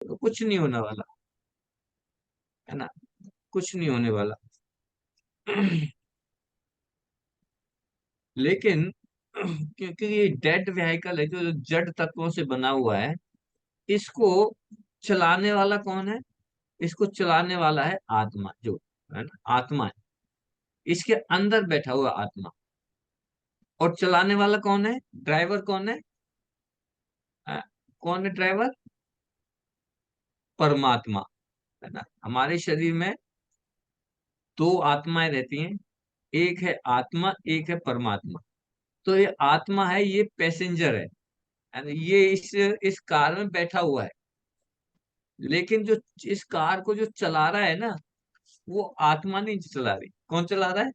तो कुछ नहीं होने वाला, है ना, कुछ नहीं होने वाला। लेकिन क्योंकि ये डेड व्हीकल है, जो जड़ तत्वों से बना हुआ है, इसको चलाने वाला कौन है? इसको चलाने वाला है आत्मा, जो है ना, आत्मा है, इसके अंदर बैठा हुआ आत्मा। और चलाने वाला कौन है? ड्राइवर कौन है? अ, कौन है ड्राइवर? परमात्मा, है ना। हमारे शरीर में दो आत्माएं रहती हैं, एक है आत्मा, एक है परमात्मा। तो ये आत्मा है, ये पैसेंजर है ना, ये इस कार में बैठा हुआ है। लेकिन जो इस कार को जो चला रहा है ना, वो आत्मा नहीं चला रही। कौन चला रहा है?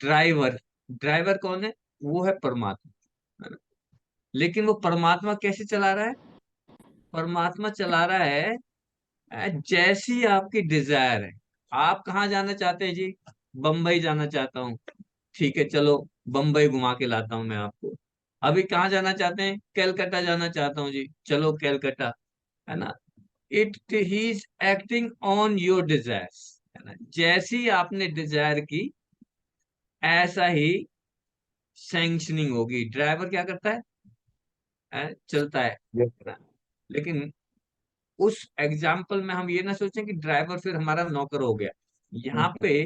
ड्राइवर। ड्राइवर कौन है? वो है परमात्मा, है ना। लेकिन वो परमात्मा कैसे चला रहा है? परमात्मा चला रहा है जैसी आपकी डिजायर है। आप कहाँ जाना चाहते हैं जी? बम्बई जाना चाहता हूँ, ठीक है, चलो बम्बई घुमा के लाता हूँ मैं आपको। अभी कहाँ जाना चाहते हैं? कैलकाटा जाना चाहता हूँ जी, चलो कैलकाटा, है ना। It he is acting on your desires, है ना। जैसी आपने डिजायर की, ऐसा ही सैंक्शनिंग होगी। ड्राइवर क्या करता है? चलता है ना? लेकिन उस एग्जाम्पल में हम ये ना सोचें कि ड्राइवर फिर हमारा नौकर हो गया। यहाँ पे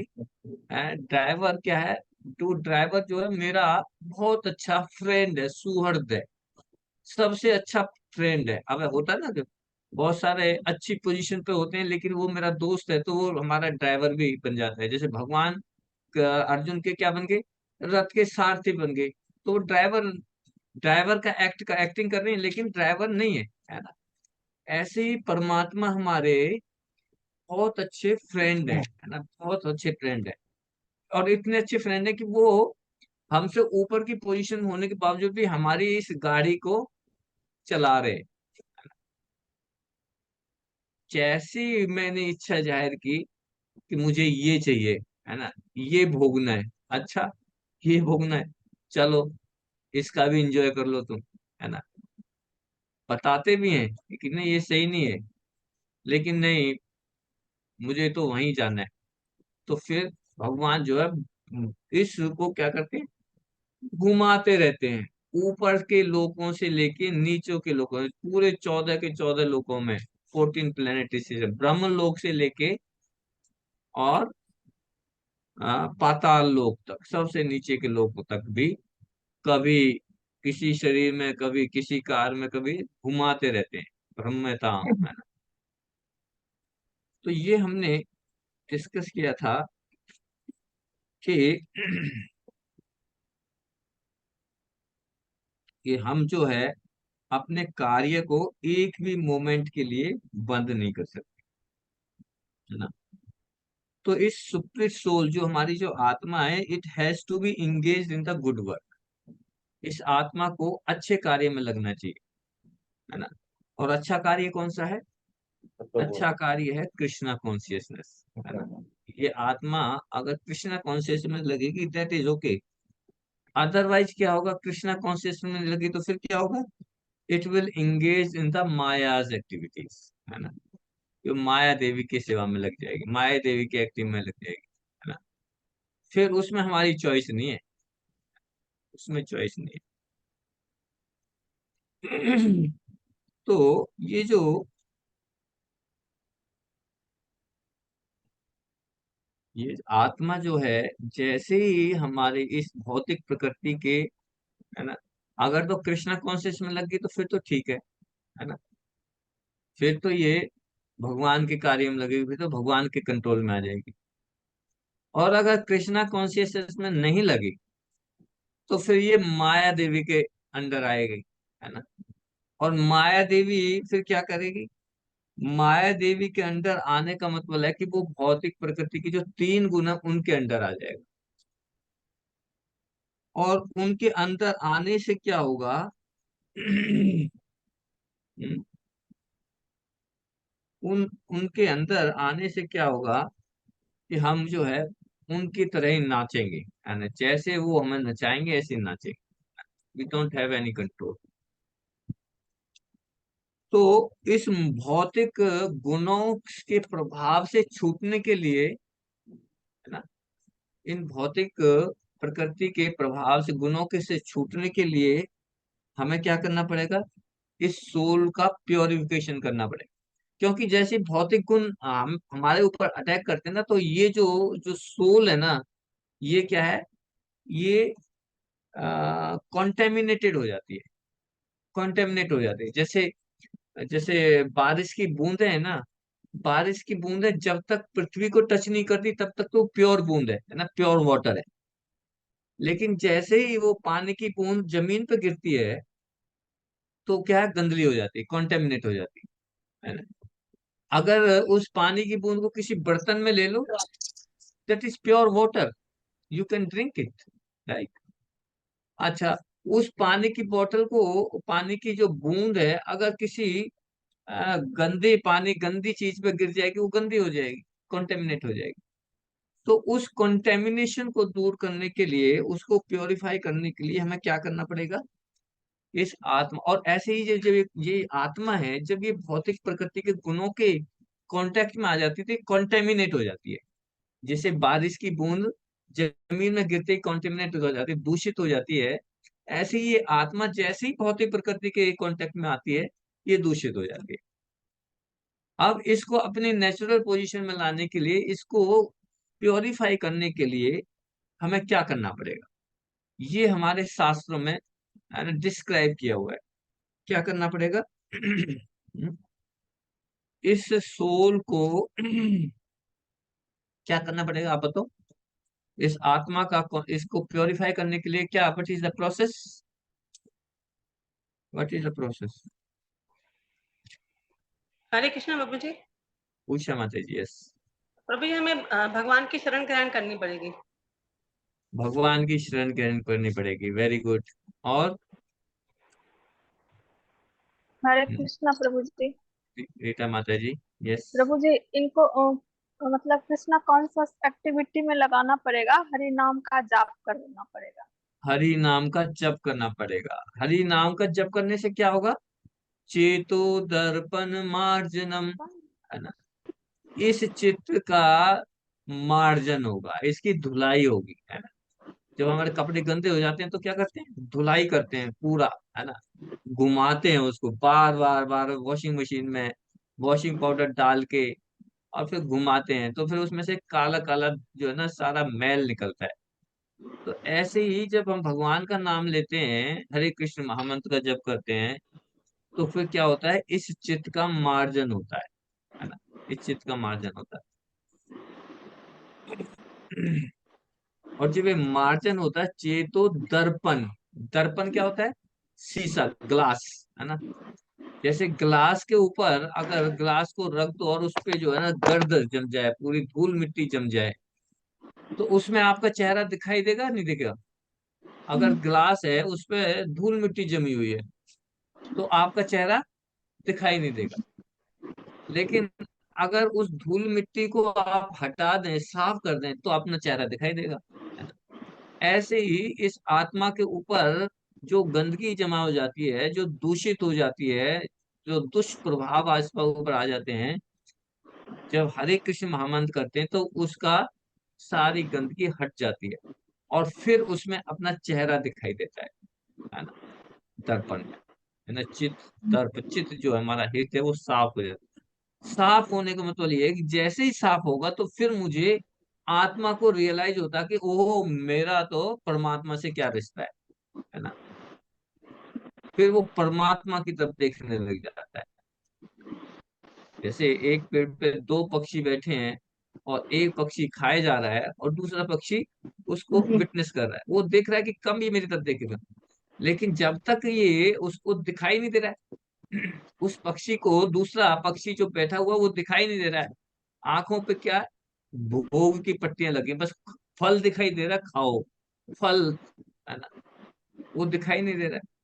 ड्राइवर क्या है? तो ड्राइवर जो है मेरा बहुत अच्छा फ्रेंड है, सुहृद है, सबसे अच्छा फ्रेंड है। अब होता है ना कि बहुत सारे अच्छी पोजीशन पे होते हैं, लेकिन वो मेरा दोस्त है, तो वो हमारा ड्राइवर भी बन जाता है। जैसे भगवान अर्जुन के क्या बन गए? रथ के सारथी बन गए। तो वो ड्राइवर, ड्राइवर का एक्टिंग कर रहे हैं, लेकिन ड्राइवर नहीं है ना। ऐसे ही परमात्मा हमारे बहुत अच्छे फ्रेंड है ना, बहुत अच्छे फ्रेंड है। और इतने अच्छे फ्रेंड है कि वो हमसे ऊपर की पोजीशन होने के बावजूद भी हमारी इस गाड़ी को चला रहे। जैसी मैंने इच्छा जाहिर की कि मुझे ये चाहिए, है ना, ये भोगना है, अच्छा, ये भोगना है, चलो इसका भी इंजॉय कर लो तुम, है ना। बताते भी हैं कि नहीं ये सही नहीं है, लेकिन नहीं, मुझे तो वहीं जाना है। तो फिर भगवान जो है इस को क्या करते हैं? घुमाते रहते हैं, ऊपर के लोकों से लेके नीचों के लोकों में, पूरे 14 के 14 लोकों में, 14 प्लेनेट से, ब्रह्म लोक से लेके और पाताल लोक तक, सबसे नीचे के लोक तक भी, कभी किसी शरीर में, कभी किसी कार में, कभी घुमाते रहते हैं, ब्रह्मताम, है ना। तो ये हमने डिस्कस किया था कि कि हम जो है अपने कार्य को एक भी मोमेंट के लिए बंद नहीं कर सकते, है ना। तो इस सुप्रीम सोल, जो हमारी जो आत्मा है, it has to be engage in the good work. इस आत्मा को अच्छे कार्य में लगना चाहिए, है ना। और अच्छा कार्य कौन सा है? अच्छा कार्य है कृष्णा कॉन्शियसनेस, है ना। ये आत्मा अगर कृष्णा कॉन्शियसनेस में लगेगी, दैट इज ओके। अदरवाइज क्या होगा? कृष्णा कॉन्शियसनेस में लगी तो फिर क्या होगा? It will engage in the Maya's activities, है ना। जो माया देवी की सेवा में लग जाएगी, माया देवी की एक्टिव में लग जाएगी, है ना। फिर उसमें हमारी चॉइस नहीं है, उसमें चॉइस नहीं है। तो ये जो ये आत्मा जो है, जैसे ही हमारे इस भौतिक प्रकृति के, है ना, अगर तो कृष्णा कॉन्शियस में लग गई तो फिर तो ठीक है ना। फिर तो ये भगवान के कार्य में लगेगी, फिर तो भगवान के कंट्रोल में आ जाएगी। और अगर कृष्णा कॉन्शियसनेस में नहीं लगी, तो फिर ये माया देवी के अंडर आएगी, है ना। और माया देवी फिर क्या करेगी? माया देवी के अंडर आने का मतलब है कि वो भौतिक प्रकृति की जो तीन गुण है उनके अंडर आ जाएगा। और उनके अंदर आने से क्या होगा? उन उनके अंदर आने से क्या होगा कि हम जो है उनकी तरह ही नाचेंगे, है ना। जैसे वो हमें नचाएंगे ऐसे ही नाचेंगे। We don't have any control. तो इस भौतिक गुणों के प्रभाव से छूटने के लिए, है ना, इन भौतिक प्रकृति के प्रभाव से, गुणों के से छूटने के लिए हमें क्या करना पड़ेगा? इस सोल का प्योरिफिकेशन करना पड़ेगा। क्योंकि जैसे भौतिक गुण हम हमारे ऊपर अटैक करते हैं ना, तो ये जो जो सोल है ना, ये क्या है, ये कॉन्टेमिनेटेड हो जाती है, कॉन्टेमिनेट हो जाती है। जैसे जैसे बारिश की बूंदें है ना, बारिश की बूंदें जब तक पृथ्वी को टच नहीं करती तब तक तो प्योर बूंद है ना, प्योर वाटर है। लेकिन जैसे ही वो पानी की बूंद जमीन पे गिरती है, तो क्या है, गंदली हो जाती है, कॉन्टेमिनेट हो जाती है ना। अगर उस पानी की बूंद को किसी बर्तन में ले लो, that is pure water, you can drink it, right. अच्छा, उस पानी की बोतल को, पानी की जो बूंद है, अगर किसी गंदे पानी, गंदी चीज पे गिर जाएगी, वो गंदी हो जाएगी, कॉन्टेमिनेट हो जाएगी। तो उस कंटेमिनेशन को दूर करने के लिए, उसको प्योरीफाई करने के लिए हमें क्या करना पड़ेगा? इस आत्मा, और ऐसे ही जब जब ये आत्मा है, जब ये भौतिक प्रकृति के गुणों के कांटेक्ट में आ जाती है, तो कॉन्टेमिनेट हो जाती है। जैसे बारिश की बूंद जमीन में गिरते ही कॉन्टेमिनेट हो जाती है, दूषित हो जाती है, ऐसे ही ये आत्मा जैसे ही भौतिक प्रकृति के कांटेक्ट में आती है, ये दूषित हो जाती है। अब इसको अपनी नेचुरल पोजीशन में लाने के लिए, इसको प्योरीफाई करने के लिए हमें क्या करना पड़ेगा? ये हमारे शास्त्रों में डिस्क्राइब किया हुआ है। क्या करना पड़ेगा? इस सोल को क्या करना पड़ेगा, आप बताओ? इस आत्मा का इसको प्योरीफाई करने के लिए क्या, what is the process? What is the process? Hare Krishna प्रभु जी। पूछा माता जी, यस। प्रभु जी, हमें भगवान की शरण ग्रहण करनी पड़ेगी। भगवान की शरण ग्रहण करनी पड़ेगी, वेरी गुड। और हरे हम्म, कृष्णा प्रभु जी। रीटा माता जी, यस। प्रभु जी, इनको मतलब कृष्णा कौन सा एक्टिविटी में लगाना पड़ेगा? हरि नाम का जाप करना पड़ेगा। हरि नाम का जप करना पड़ेगा। हरि नाम का जप करने से क्या होगा? चेतो दर्पण मार्जनम, है ना, इस चित्त का मार्जन होगा, इसकी धुलाई होगी, है ना। जब हमारे कपड़े गंदे हो जाते हैं तो क्या करते हैं? धुलाई करते हैं पूरा, है ना, घुमाते हैं उसको बार बार बार वॉशिंग मशीन में, वॉशिंग पाउडर डाल के, और फिर घुमाते हैं, तो फिर उसमें से काला काला जो है ना, सारा मैल निकलता है। तो ऐसे ही जब हम भगवान का नाम लेते हैं, हरे कृष्ण महामंत्र का जप करते हैं, तो फिर क्या होता है? इस चित्त का मार्जन होता है ना, इस चित्त का मार्जन होता है। और जब ये मार्जन होता है, चेतो दर्पण, दर्पण क्या होता है? शीशा, ग्लास, है ना। जैसे ग्लास के ऊपर अगर ग्लास को रख दो और उस पे जो है ना गर्द जम जाए, पूरी धूल मिट्टी जम जाए, तो उसमें आपका चेहरा दिखाई देगा नहीं देगा? अगर ग्लास है, उस पे धूल मिट्टी जमी हुई है, तो आपका चेहरा दिखाई नहीं देगा। लेकिन अगर उस धूल मिट्टी को आप हटा दें, साफ कर दें, तो अपना चेहरा दिखाई देगा, है ना। ऐसे ही इस आत्मा के ऊपर जो गंदगी जमा हो जाती है, जो दूषित हो जाती है, जो दुष्प्रभाव आत्मा के ऊपर आ जाते हैं, जब हरे कृष्ण महामंत्र करते हैं, तो उसका सारी गंदगी हट जाती है, और फिर उसमें अपना चेहरा दिखाई देता है ना, दर्पण में, है ना। चित्त जो है हमारा हृदय, वो साफ हो जाता है। साफ होने का मतलब ये है कि जैसे ही साफ होगा, तो फिर मुझे आत्मा को रियलाइज होता है कि ओह, मेरा तो परमात्मा से क्या रिश्ता है ना। फिर वो परमात्मा की तरफ देखने लग जाता है। जैसे एक पेड़ पे दो पक्षी बैठे हैं, और एक पक्षी खाए जा रहा है और दूसरा पक्षी उसको विटनेस कर रहा है, वो देख रहा है कि कम ये मेरी तरफ देखेगा। लेकिन जब तक ये उसको दिखाई नहीं दे रहा है, उस पक्षी को दूसरा पक्षी जो बैठा हुआ, वो दिखाई नहीं दे रहा है। आंखों पे क्या है? भोग की पट्टियां लगी हैं, बस फल दिखाई दे रहा है, खाओ फल, है ना, वो दिखाई नहीं दे रहा है।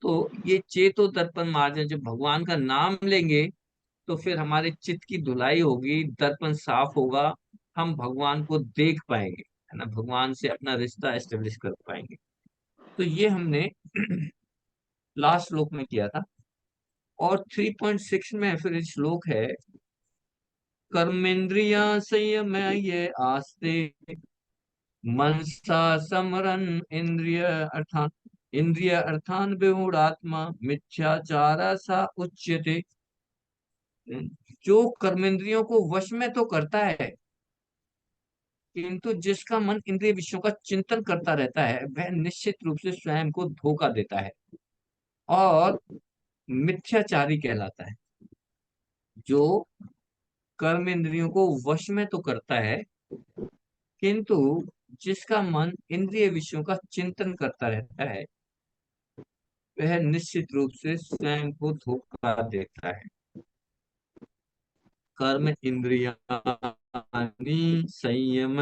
तो ये चेतो दर्पण मार्जन, जब भगवान का नाम लेंगे, तो फिर हमारे चित्त की धुलाई होगी, दर्पण साफ होगा, हम भगवान को देख पाएंगे, है ना, भगवान से अपना रिश्ता एस्टेब्लिश कर पाएंगे। तो ये हमने लास्ट श्लोक में किया था। और 3.6 में फिर श्लोक है, कर्मेंद्रिया संयम ये आस्ते मनसा समरन इंद्रिय अर्थान इंद्रिय अर्थान विमूढ़ात्मा मिथ्याचार सा उच्यते। जो कर्मेंद्रियों को वश में तो करता है, किंतु जिसका मन इंद्रिय विषयों का चिंतन करता रहता है वह निश्चित रूप से स्वयं को धोखा देता है और मिथ्याचारी कहलाता है। जो कर्म इंद्रियों को वश में तो करता है, किंतु जिसका मन इंद्रिय विषयों का चिंतन करता रहता है वह निश्चित रूप से स्वयं को धोखा देता है। कर्म इंद्रियाणि संयम।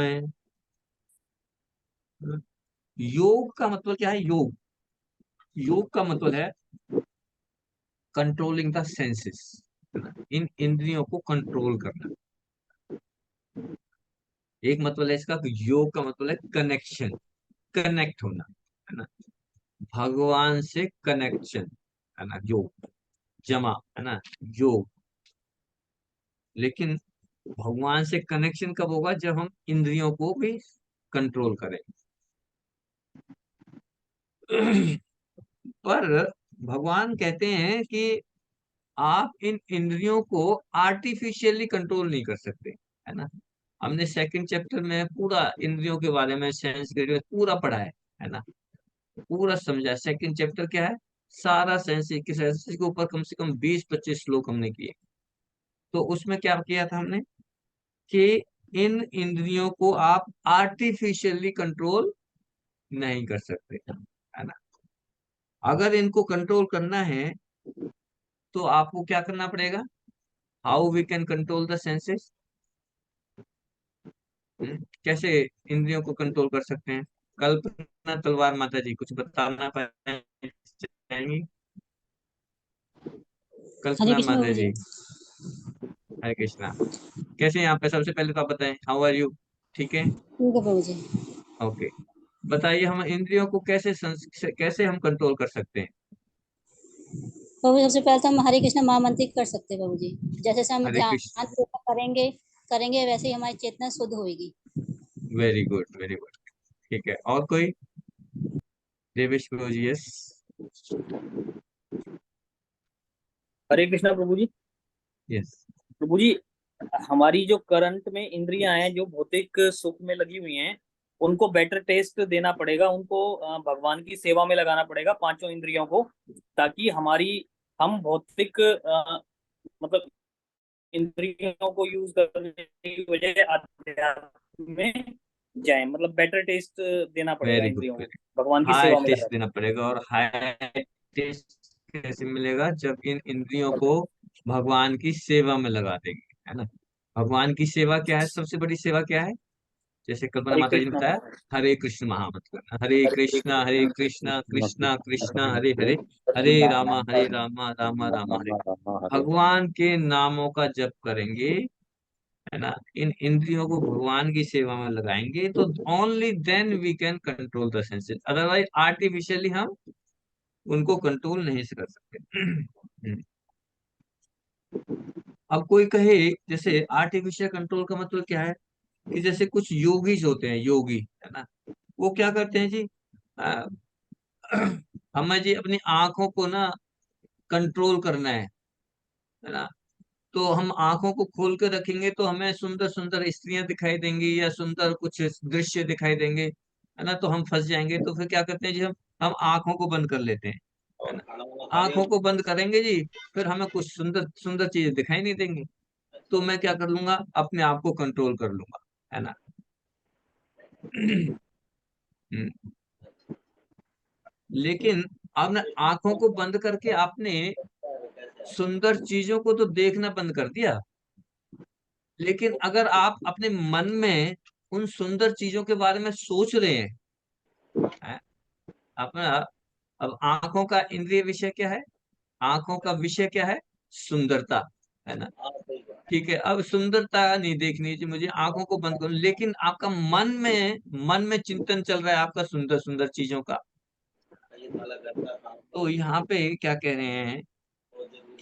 योग का मतलब क्या है? योग, योग का मतलब है कंट्रोलिंग द सेंसेस, इन इंद्रियों को कंट्रोल करना। एक मतलब है इसका, योग का मतलब है कनेक्शन, कनेक्ट होना, है ना, भगवान से कनेक्शन, है ना, योग जमा, है ना, योग। लेकिन भगवान से कनेक्शन कब होगा? जब हम इंद्रियों को भी कंट्रोल करें। पर भगवान कहते हैं कि आप इन इंद्रियों को आर्टिफिशियली कंट्रोल नहीं कर सकते, है ना। हमने सेकंड चैप्टर में पूरा इंद्रियों के बारे में, सेंस के पूरा पढ़ा है ना, पूरा समझा। सेकंड चैप्टर क्या है? सारा सेंस के सेंस के ऊपर कम से कम 20-25 श्लोक हमने किए। तो उसमें क्या किया था हमने कि इन इंद्रियों को आप आर्टिफिशियली कंट्रोल नहीं कर सकते, है ना। अगर इनको कंट्रोल करना है तो आपको क्या करना पड़ेगा? How we can control the senses? कैसे इंद्रियों को कंट्रोल कर सकते हैं? कल्पना तलवार माता जी कुछ बताना चाहेंगी? हरे कल्पना कृष्ण माता बाबू जी। जी। हरे कृष्णा। कैसे हैं आप? सबसे पहले तो आप बताएं, हाउ आर यू? ठीक है, ठीक है बाबू जी। ओके। बताइए, हम इंद्रियों को कैसे हम कंट्रोल कर सकते हैं? बाबू जी, सबसे पहले तो हम हरे कृष्ण महामंत्र कर सकते हैं बाबू जी। जैसे जैसे हम हरे ध्यान कृष्ण। पूर्वक करेंगे करेंगे वैसे ही हमारी चेतना शुद्ध होगी। Very good, very good. ठीक है, और कोई? देवेश प्रभु जी, यस। हरे कृष्णा प्रभु जी। यस। प्रभु जी, हमारी जो करंट में इंद्रियां हैं जो भौतिक सुख में लगी हुई हैं, उनको बेटर टेस्ट देना पड़ेगा, उनको भगवान की सेवा में लगाना पड़ेगा पांचों इंद्रियों को, ताकि हम भौतिक मतलब इंद्रियों को यूज करने की बजाय अध्यात्म में जाए, मतलब बेटर टेस्ट देना पड़ेगा वेरी गुड, इंद्रियों को, वेरी भगवान की हाई सेवा में टेस्ट लगा। देना पड़ेगा। और हाई टेस्ट कैसे मिलेगा? जब इन इंद्रियों को भगवान की सेवा में लगा देंगे, है ना। भगवान की सेवा क्या है? सबसे बड़ी सेवा क्या है? जैसे कल्पना हरे माता जी ने कृष्णा बताया, हरे कृष्ण महामंत्र करना, हरे हरे कृष्णा हरे कृष्णा कृष्णा कृष्णा हरे हरे, हरे रामा रामा रामा हरे। कृष्णा। भगवान के नामों का जप करेंगे, है ना, इन इंद्रियों को भगवान की सेवा में लगाएंगे तो only then we can control the senses. Otherwise artificially हम उनको कंट्रोल नहीं कर सकते। अब कोई कहे जैसे आर्टिफिशियल कंट्रोल का मतलब क्या है, कि जैसे कुछ योगीज होते हैं, योगी, है ना, वो क्या करते हैं जी, अ, हमें जी अपनी आंखों को ना कंट्रोल करना है ना। तो हम आंखों को खोल कर रखेंगे तो हमें सुंदर सुंदर स्त्रियां दिखाई देंगी या सुंदर कुछ दृश्य दिखाई देंगे, है ना। तो हम फंस जाएंगे। तो फिर क्या करते हैं जी, हम आंखों को बंद कर लेते हैं, है ना। आंखों को बंद करेंगे जी, फिर हमें कुछ सुंदर सुंदर चीजें दिखाई नहीं देंगी। तो मैं क्या कर लूंगा? अपने आप को कंट्रोल कर लूंगा, है ना। हम्म, लेकिन आपने आंखों को बंद करके आपने सुंदर चीजों को तो देखना बंद कर दिया, लेकिन अगर आप अपने मन में उन सुंदर चीजों के बारे में सोच रहे हैं, अपना, अब आंखों का इंद्रिय विषय क्या है? आंखों का विषय क्या है? सुंदरता, है ना। ठीक है, अब सुंदरता नहीं देखनी चाहिए मुझे, आंखों को बंद करो, लेकिन आपका मन में चिंतन चल रहा है आपका सुंदर सुंदर चीजों का। तो यहाँ पे क्या कह रहे हैं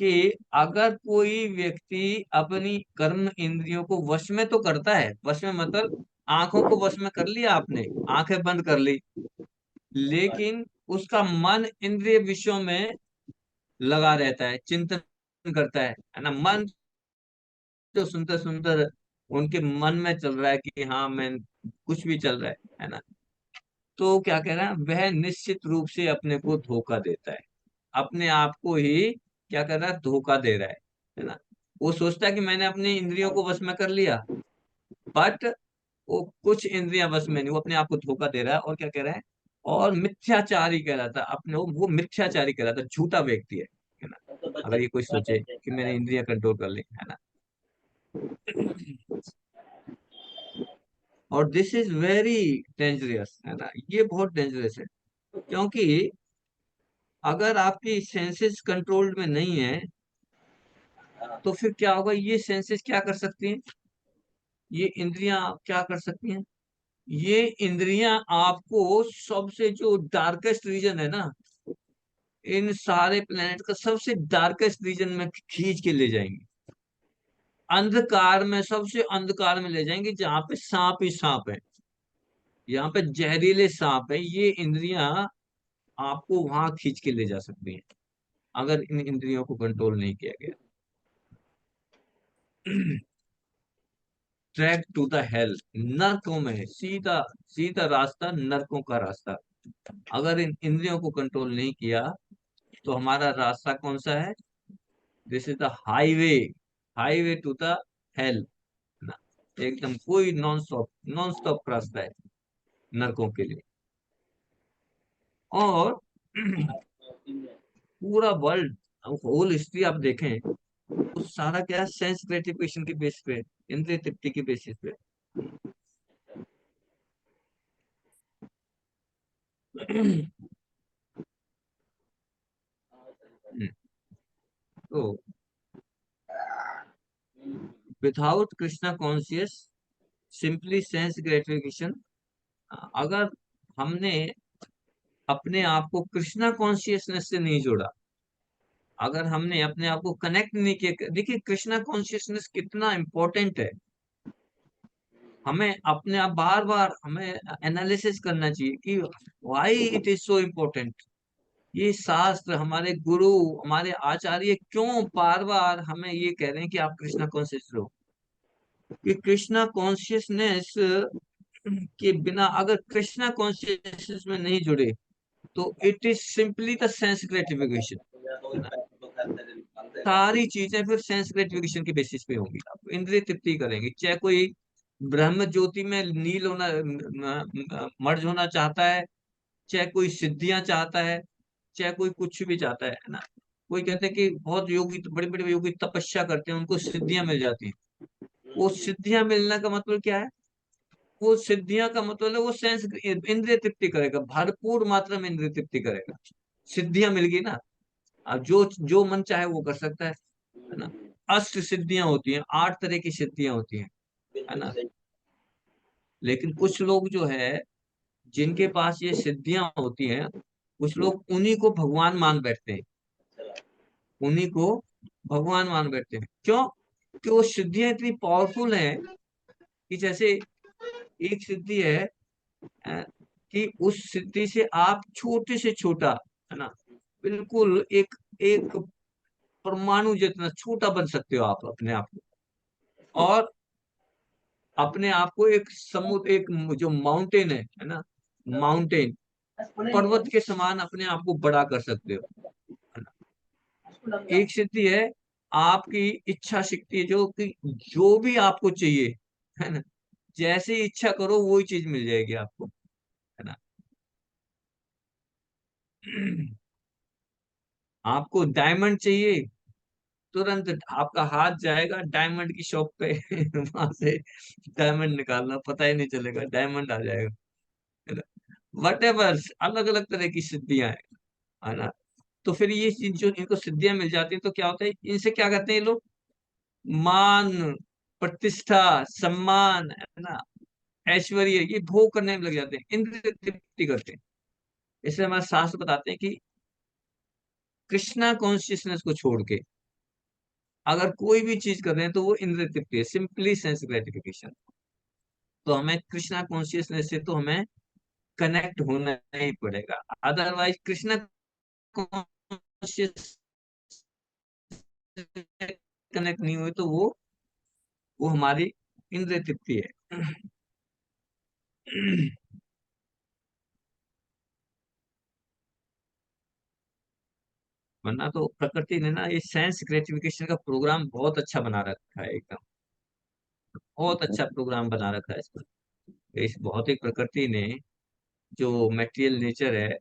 कि अगर कोई व्यक्ति अपनी कर्म इंद्रियों को वश में तो करता है, वश में मतलब आंखों को वश में कर लिया आपने, आंखें बंद कर ली, लेकिन उसका मन इंद्रिय विषयों में लगा रहता है, चिंतन करता है ना। मन जो सुनते सुनते उनके मन में चल रहा है कि हाँ मैं, कुछ भी चल रहा है ना। तो क्या कह रहा है, वह निश्चित रूप से अपने को धोखा देता है, अपने आप को ही क्या कर रहा है, धोखा दे रहा है ना। वो सोचता है कि मैंने अपनी इंद्रियों को वश में कर लिया, बट वो कुछ इंद्रियां वश में नहीं, वो अपने आप को धोखा दे रहा है। और क्या कह रहा है, और मिथ्याचारी कहलाता है अपने वो मिथ्याचारी कहलाता है, झूठा व्यक्ति है ना, अगर ये कोई सोचे कि मैंने इंद्रियां कंट्रोल कर ली, है ना। और दिस इज वेरी डेंजरस, है ना, ये बहुत डेंजरस है। क्योंकि अगर आपकी सेंसेस कंट्रोल में नहीं है, तो फिर क्या होगा, ये सेंसेस क्या कर सकती हैं, ये इंद्रियां क्या कर सकती हैं, ये इंद्रियां आपको सबसे जो डार्केस्ट रीजन है ना, इन सारे प्लेनेट का सबसे डार्केस्ट रीजन में खींच के ले जाएंगे, अंधकार में, सबसे अंधकार में ले जाएंगे, जहां पे सांप ही सांप है, यहाँ पे जहरीले सांप है। ये इंद्रियां आपको वहां खींच के ले जा सकती हैं, अगर इन इंद्रियों को कंट्रोल नहीं किया गया। ट्रैक टू द हेल, नरकों में है, सीधा सीधा रास्ता, नरकों का रास्ता। अगर इन इंद्रियों को कंट्रोल नहीं किया, तो हमारा रास्ता कौन सा है, this is the highway, highway to the hell ना, एकदम कोई नॉन स्टॉप रास्ता है नरकों के लिए। और पूरा वर्ल्ड, होल हिस्ट्री आप देखें, तो सारा क्या, सेंस ग्रेटिफिकेशन के बेस पे, इंद्रिय तृप्ति के बेसिस पे। तो without Krishna conscious, simply sense gratification, अगर हमने अपने आप को कृष्णा कॉन्शियसनेस से नहीं जोड़ा, अगर हमने अपने आप को कनेक्ट नहीं किया, देखिए कृष्णा कॉन्शियसनेस कितना इंपॉर्टेंट है, हमें अपने आप बार बार हमें एनालिसिस करना चाहिए कि why it is so important. ये शास्त्र, हमारे गुरु, हमारे आचार्य क्यों बार बार हमें ये कह रहे हैं कि आप कृष्णा कॉन्शियस रहो। कि कृष्णा कॉन्शियसनेस के बिना, अगर कृष्णा कॉन्शियसनेस में नहीं जुड़े, तो it is simply the sense gratification, है ना। सारी चीजें फिर सेंस ग्रेटिफिकेशन के बेसिस पे होंगी, आप इंद्रिय तृप्ति करेंगे। चाहे कोई ब्रह्म ज्योति में नील होना, मर्ज होना चाहता है, चाहे कोई सिद्धियां चाहता है, चाहे कोई कुछ भी चाहता है ना। कोई कहते हैं कि बहुत योगी, बड़े बड़े योगी तपस्या करते हैं, उनको सिद्धियां मिल जाती हैं। वो सिद्धियां मिलने का मतलब क्या है, वो सिद्धियां का मतलब है वो सेंस इंद्रिय तृप्ति करेगा, भरपूर मात्रा में इंद्रिय तृप्ति करेगा। सिद्धियां मिल गई ना, अब जो जो मन चाहे वो कर सकता है ना। अष्ट सिद्धियां होती हैं, 8 तरह की सिद्धियां होती हैं, है ना। लेकिन कुछ लोग जो है, जिनके पास ये सिद्धियां होती हैं, कुछ लोग उन्हीं को भगवान मान बैठते हैं, उन्हीं को भगवान मान बैठते हैं। क्यों, कि वो सिद्धियां इतनी पावरफुल हैं कि जैसे एक सिद्धि है, अ, कि उस सिद्धि से आप छोटे से छोटा, है ना, बिल्कुल एक एक परमाणु जितना छोटा बन सकते हो आप अपने आप को। और अपने आप को एक समुद्र, एक जो माउंटेन है ना, माउंटेन, पर्वत के समान अपने आप को बड़ा कर सकते हो, है ना। एक सिद्धि है आपकी इच्छा शक्ति, जो कि जो भी आपको चाहिए, है ना, जैसे इच्छा करो वही चीज मिल जाएगी आपको, है ना। आपको डायमंड चाहिए, तुरंत आपका हाथ जाएगा डायमंड की शॉप पे, वहां से डायमंड निकालना पता ही नहीं चलेगा, डायमंड आ जाएगा, है ना। वट एवर, अलग अलग तरह की सिद्धियां है ना। तो फिर ये जो इनको सिद्धियां मिल जाती हैं, तो क्या होता है, इनसे क्या करते हैं ये लोग, मान, प्रतिष्ठा, सम्मान, है ना, ऐश्वर्य, ये भोग करने में लग जाते हैं, इंद्रिय तृप्ति करते हैं। इसलिए हमारे शास्त्र बताते हैं कि कृष्णा कॉन्शियसनेस को छोड़ के, अगर कोई भी चीज कर रहे हैं तो वो इंद्रिय तृप्ति है, सिंपली सेंस ग्रेटिफिकेशन। तो हमें कृष्णा कॉन्शियसनेस से तो हमें कनेक्ट होना ही पड़ेगा, अदरवाइज कृष्णा कॉन्शियस कनेक्ट नहीं हुए तो वो हमारी इंद्रिय तृप्ति है। वरना तो प्रकृति ने ना ये सेंस ग्रेटिफिकेशन का प्रोग्राम बहुत अच्छा बना रखा है, एकदम बहुत अच्छा प्रोग्राम बना रखा है इसमें। इस भौतिक प्रकृति ने, जो मटेरियल नेचर है,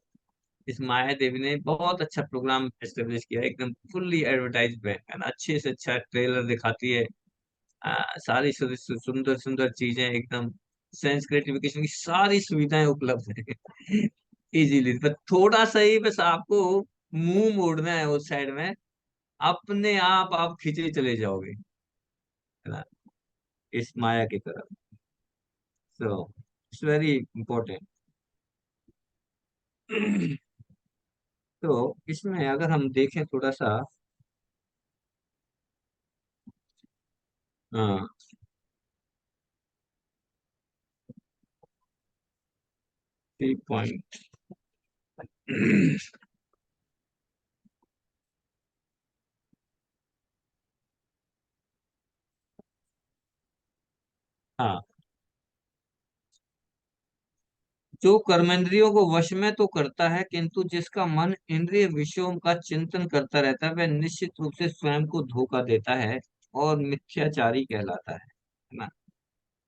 इस माया देवी ने बहुत अच्छा प्रोग्राम एस्टेब्लिश किया है, एकदम फुल्ली एडवर्टाइज है ना, अच्छे से अच्छा ट्रेलर दिखाती है। सारी सुंदर सुंदर चीजें एकदम, सेंस ग्रेटिफिकेशन की सारी सुविधाएं उपलब्ध है इजीली। बस थोड़ा सा ही, बस आपको मुंह मोड़ना है उस साइड में, अपने आप खींचे चले जाओगे, है ना, इस माया की तरफ। So it's very important. तो इसमें अगर हम देखें थोड़ा सा, हाँ, 3 पॉइंट। हाँ, जो कर्मेंद्रियों को वश में तो करता है, किंतु जिसका मन इंद्रिय विषयों का चिंतन करता रहता है, वह निश्चित रूप से स्वयं को धोखा देता है और मिथ्याचारी कहलाता है ना।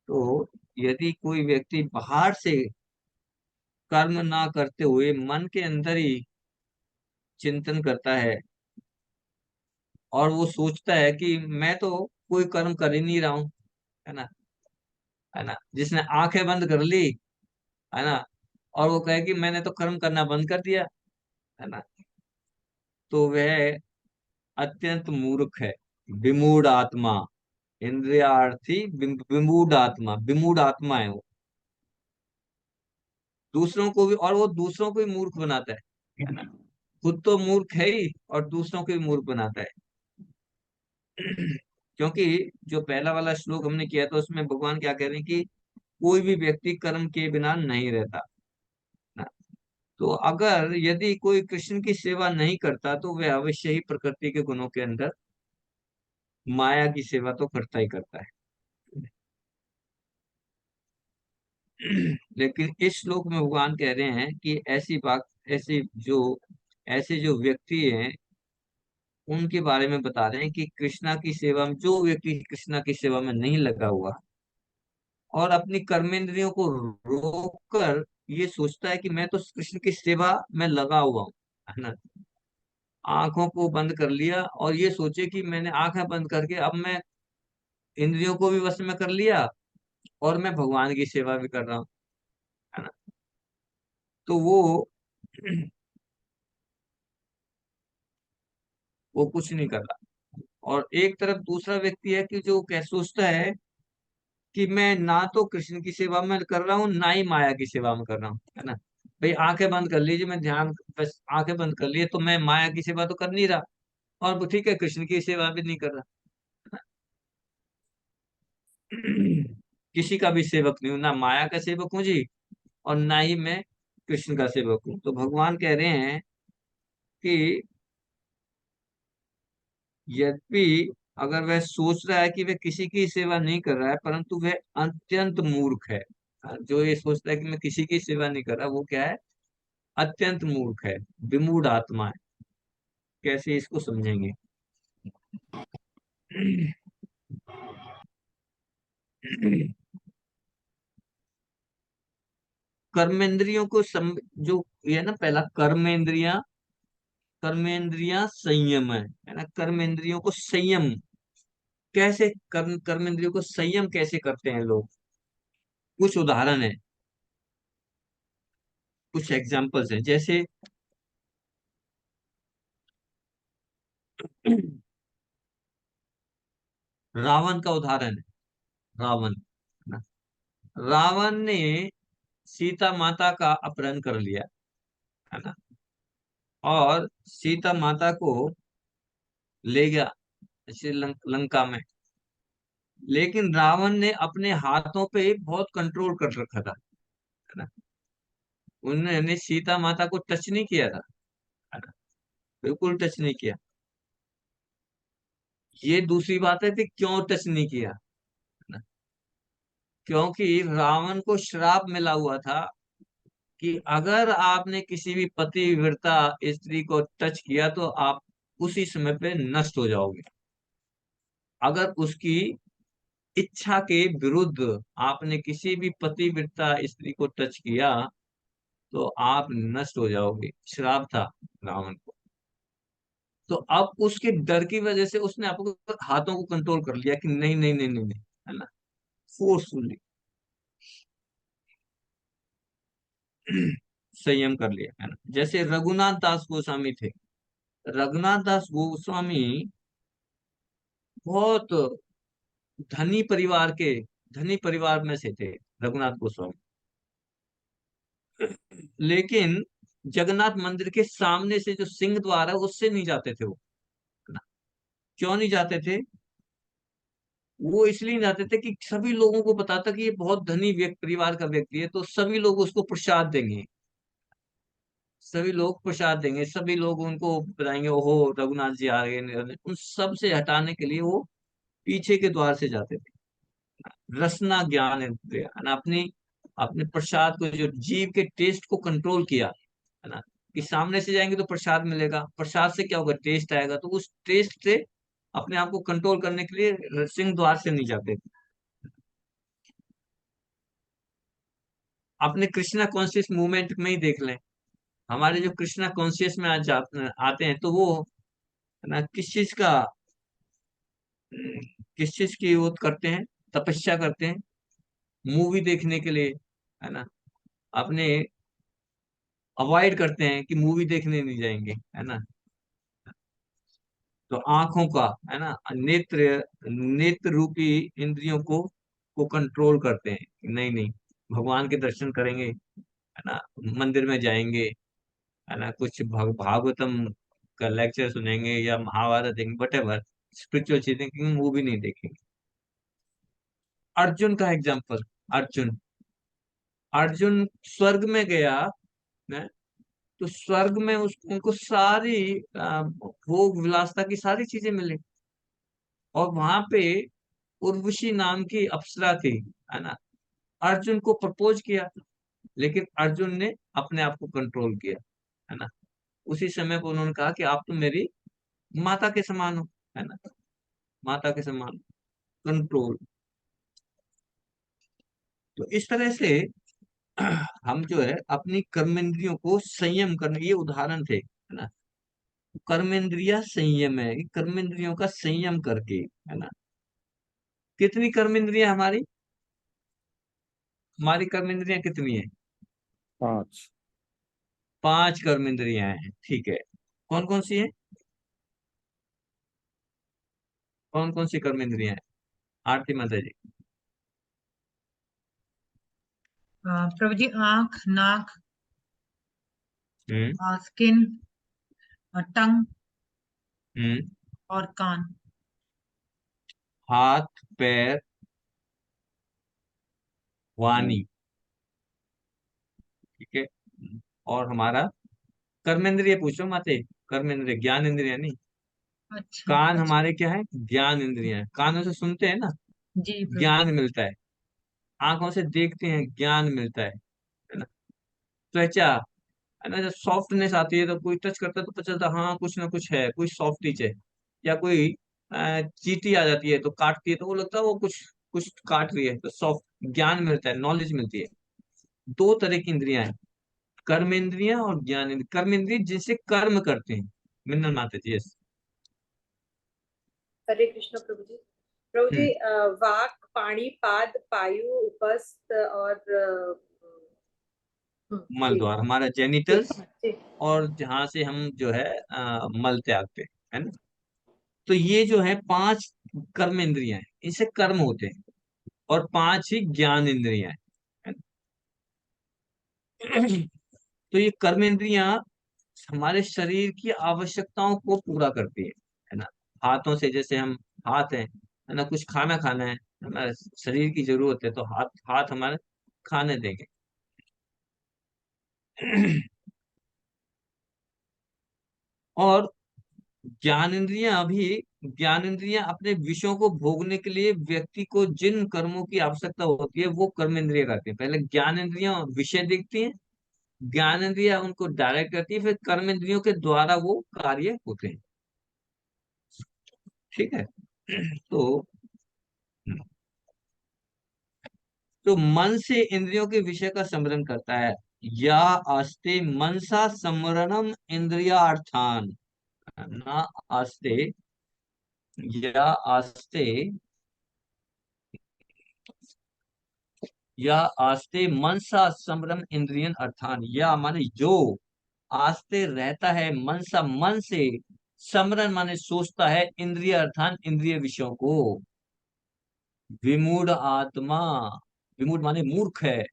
तो यदि कोई व्यक्ति बाहर से कर्म ना करते हुए मन के अंदर ही चिंतन करता है, और वो सोचता है कि मैं तो कोई कर्म कर ही नहीं रहा हूं, है ना, है ना, जिसने आंखें बंद कर ली, है ना, और वो कहे कि मैंने तो कर्म करना बंद कर दिया, है ना, तो वह अत्यंत मूर्ख है, विमूढ़ आत्मा, इंद्रियार्थी विमूढ़ आत्मा, विमूढ़ आत्मा है वो। दूसरों को भी, और वो दूसरों को भी मूर्ख बनाता है ना, खुद तो मूर्ख है ही और दूसरों को भी मूर्ख बनाता है। क्योंकि जो पहला वाला श्लोक हमने किया था उसमें भगवान क्या कह रहे हैं कि कोई भी व्यक्ति कर्म के बिना नहीं रहता ना। तो अगर यदि कोई कृष्ण की सेवा नहीं करता तो वह अवश्य ही प्रकृति के गुणों के अंदर माया की सेवा तो करता ही करता है। लेकिन इस श्लोक में भगवान कह रहे हैं कि ऐसी बात, ऐसी जो ऐसे जो व्यक्ति हैं उनके बारे में बता रहे हैं कि कृष्णा की सेवा में, जो व्यक्ति कृष्णा की सेवा में नहीं लगा हुआ और अपनी कर्मेंद्रियों को रोककर ये सोचता है कि मैं तो कृष्ण की सेवा में लगा हुआ हूँ, है ना, आंखों को बंद कर लिया और ये सोचे कि मैंने आंखें बंद करके अब मैं इंद्रियों को भी वश में कर लिया और मैं भगवान की सेवा भी कर रहा हूँ, है ना, तो वो कुछ नहीं कर रहा। और एक तरफ दूसरा व्यक्ति है कि जो क्या सोचता है कि मैं ना तो कृष्ण की सेवा में कर रहा हूँ, ना ही माया की सेवा में कर रहा हूँ, है ना, भाई आंखें बंद कर लीजिए, मैं ध्यान, बस आंखें बंद कर लिए तो मैं माया की सेवा तो कर नहीं रहा, और वो ठीक है कृष्ण की सेवा भी नहीं कर रहा। किसी का भी सेवक नहीं हूं, ना माया का सेवक हूं जी, और ना ही मैं कृष्ण का सेवक हूं। तो भगवान कह रहे हैं कि यद्यपि अगर वह सोच रहा है कि वह किसी की सेवा नहीं कर रहा है, परंतु वह अत्यंत मूर्ख है। जो ये सोचता है कि मैं किसी की सेवा नहीं कर रहा, वो क्या है, अत्यंत मूर्ख है, विमूढ़ आत्मा है। कैसे इसको समझेंगे? कर्मेंद्रियों को जो ये है ना, पहला कर्मेंद्रियां संयम है ना, कर्मेंद्रियों को संयम कैसे, कर्मेंद्रियों को संयम कैसे करते हैं लोग? कुछ उदाहरण है, कुछ एग्जांपल्स हैं, जैसे रावण का उदाहरण है। रावण ना, रावण ने सीता माता का अपहरण कर लिया, है ना, और सीता माता को ले गया जैसे लंका में। लेकिन रावण ने अपने हाथों पे बहुत कंट्रोल कर रखा था, है ना। उन्होंने सीता माता को टच नहीं किया था, है ना, बिल्कुल टच नहीं किया। ये दूसरी बात है कि क्यों टच नहीं किया, है ना। क्योंकि रावण को श्राप मिला हुआ था कि अगर आपने किसी भी पतिव्रता स्त्री को टच किया तो आप उसी समय पे नष्ट हो जाओगे। अगर उसकी इच्छा के विरुद्ध आपने किसी भी पतिव्रता स्त्री को टच किया तो आप नष्ट हो जाओगे, श्राप था रावण को। तो अब उसके डर की वजह से उसने आपको हाथों को कंट्रोल कर लिया कि नहीं नहीं नहीं नहीं नहीं, है ना, फोर्सफुली संयम कर लिया, है ना। जैसे रघुनाथ दास गोस्वामी थे। रघुनाथ दास गोस्वामी बहुत धनी परिवार के धनी परिवार में से थे, रघुनाथ गोस्वामी। लेकिन जगन्नाथ मंदिर के सामने से जो सिंह द्वार है उससे नहीं जाते थे वो, है ना। क्यों नहीं जाते थे? वो इसलिए नहीं जाते थे कि सभी लोगों को पता था कि ये बहुत धनी परिवार का व्यक्ति है, तो सभी लोग उसको प्रसाद देंगे, सभी लोग प्रसाद देंगे, सभी लोग उनको बताएंगे ओहो रघुनाथ जी आ गए। उन सब से हटाने के लिए वो पीछे के द्वार से जाते थे। रसना ज्ञान इंद्रिय, है ना, अपनी अपने प्रसाद को, जो जीव के टेस्ट को कंट्रोल किया, है ना, कि सामने से जाएंगे तो प्रसाद मिलेगा, प्रसाद से क्या होगा, टेस्ट आएगा, तो उस टेस्ट से अपने आप को कंट्रोल करने के लिए सिंह द्वार से नहीं जाते थे। अपने कृष्णा कॉन्शियस मूवमेंट में ही देख लें, हमारे जो कृष्णा कॉन्शियस में आज आते हैं तो वो, है ना, किस चीज की वो करते हैं, तपस्या करते हैं मूवी देखने के लिए, है ना, अपने अवॉइड करते हैं कि मूवी देखने नहीं जाएंगे, है ना। तो आंखों का, है ना, नेत्र नेत्र रूपी इंद्रियों को कंट्रोल करते हैं कि नहीं नहीं, भगवान के दर्शन करेंगे, है ना, मंदिर में जाएंगे, है ना, कुछ भागवतम का लेक्चर सुनेंगे या महाभारत देखेंगे, वट एवर स्पिरिचुअल चीजें, मूवी नहीं देखेंगे। अर्जुन का एग्जाम्पल, अर्जुन अर्जुन स्वर्ग में गया, है, तो स्वर्ग में उनको सारी भोग विलासता की सारी चीजें मिली, और वहां पे उर्वशी नाम की अप्सरा थी, है ना। अर्जुन को प्रपोज किया, लेकिन अर्जुन ने अपने आप को कंट्रोल किया, है ना। उसी समय पर उन्होंने कहा कि आप तो मेरी माता के समान हो, है ना, माता के समान, कंट्रोल। तो इस तरह से हम जो है अपनी कर्मेंद्रियों को संयम करने, ये उदाहरण थे, है ना। कर्मेंद्रिया संयम है, कि कर्मेंद्रियों का संयम करके, है ना। कितनी कर्मेंद्रियां हमारी हमारी कर्मेंद्रियां कितनी है? 5। 5 कर्मेंद्रियां हैं, ठीक है। कौन कौन सी है? कौन कौन सी कर्मेंद्रियां हैं? आरती माता जी। प्रभु जी, आंख, नाक, हम्म। स्किन, टंग हम्म। और कान। हाथ, पैर, वाणी, ठीक है। और हमारा कर्मेंद्रिय पूछो माते, कर्मेंद्रिय, ज्ञान इंद्रिय नहीं। अच्छा कान अच्छा। हमारे क्या है? ज्ञान इंद्रिय है, कानों से सुनते हैं ना, जी प्रभु जी। ज्ञान मिलता है। आंखों से देखते हैं, ज्ञान मिलता है ना। त्वचा, है ना, जब सॉफ्टनेस आती है तो कोई टच करता है तो पता चलता है, हाँ कुछ ना कुछ है, कोई सॉफ्ट चीज है। या कोई चींटी आ जाती है तो काटती है तो वो लगता है वो कुछ कुछ काट रही है, तो सॉफ्ट, ज्ञान मिलता है, नॉलेज मिलती है। 2 तरह की इंद्रियां हैं, कर्मेंद्रियां और ज्ञान इंद्रिय। कर्मेंद्रिय जिनसे कर्म करते हैं, मिन्नल माता जी, यस। हरे कृष्ण प्रभु जी। प्रभु जी, हम्म। वाक, पाणी, पाद, पायु, उपस्थ और मल जी द्वार, हमारा जी जेनिटल्स, जी। और जहां से हम जो है मल त्यागते हैं, है ना। तो ये जो है 5 कर्म इंद्रियां हैं, इनसे कर्म होते हैं, और 5 ही ज्ञान इंद्रियां हैं, है ना? तो ये कर्म इंद्रियां हमारे शरीर की आवश्यकताओं को पूरा करती है ना। हाथों से, जैसे हम हाथ है ना, कुछ खाना खाना है, हमारे शरीर की जरूरत है, तो हाथ हाथ हमारे खाने देंगे। और ज्ञानेंद्रियां अपने विषयों को भोगने के लिए व्यक्ति को जिन कर्मों की आवश्यकता होती है वो कर्मेंद्रिय करती है। पहले ज्ञानेंद्रियां विषय देखती हैं, ज्ञानेंद्रियां उनको डायरेक्ट करती है, फिर कर्मेंद्रियों के द्वारा वो कार्य होते हैं। ठीक है। तो मन से इंद्रियों के विषय का स्मरण करता है। या आस्ते मनसा स्मरणम इंद्रियार्थान, ना आस्ते, या आस्ते, या आस्ते मनसा स्मरण इंद्रियन अर्थान, या माने जो आस्ते रहता है मनसा मन से, स्मरण माने सोचता है, इंद्रिय अर्थान इंद्रिय विषयों को। विमूढ़ आत्मा, विमूढ़ माने मूर्ख है,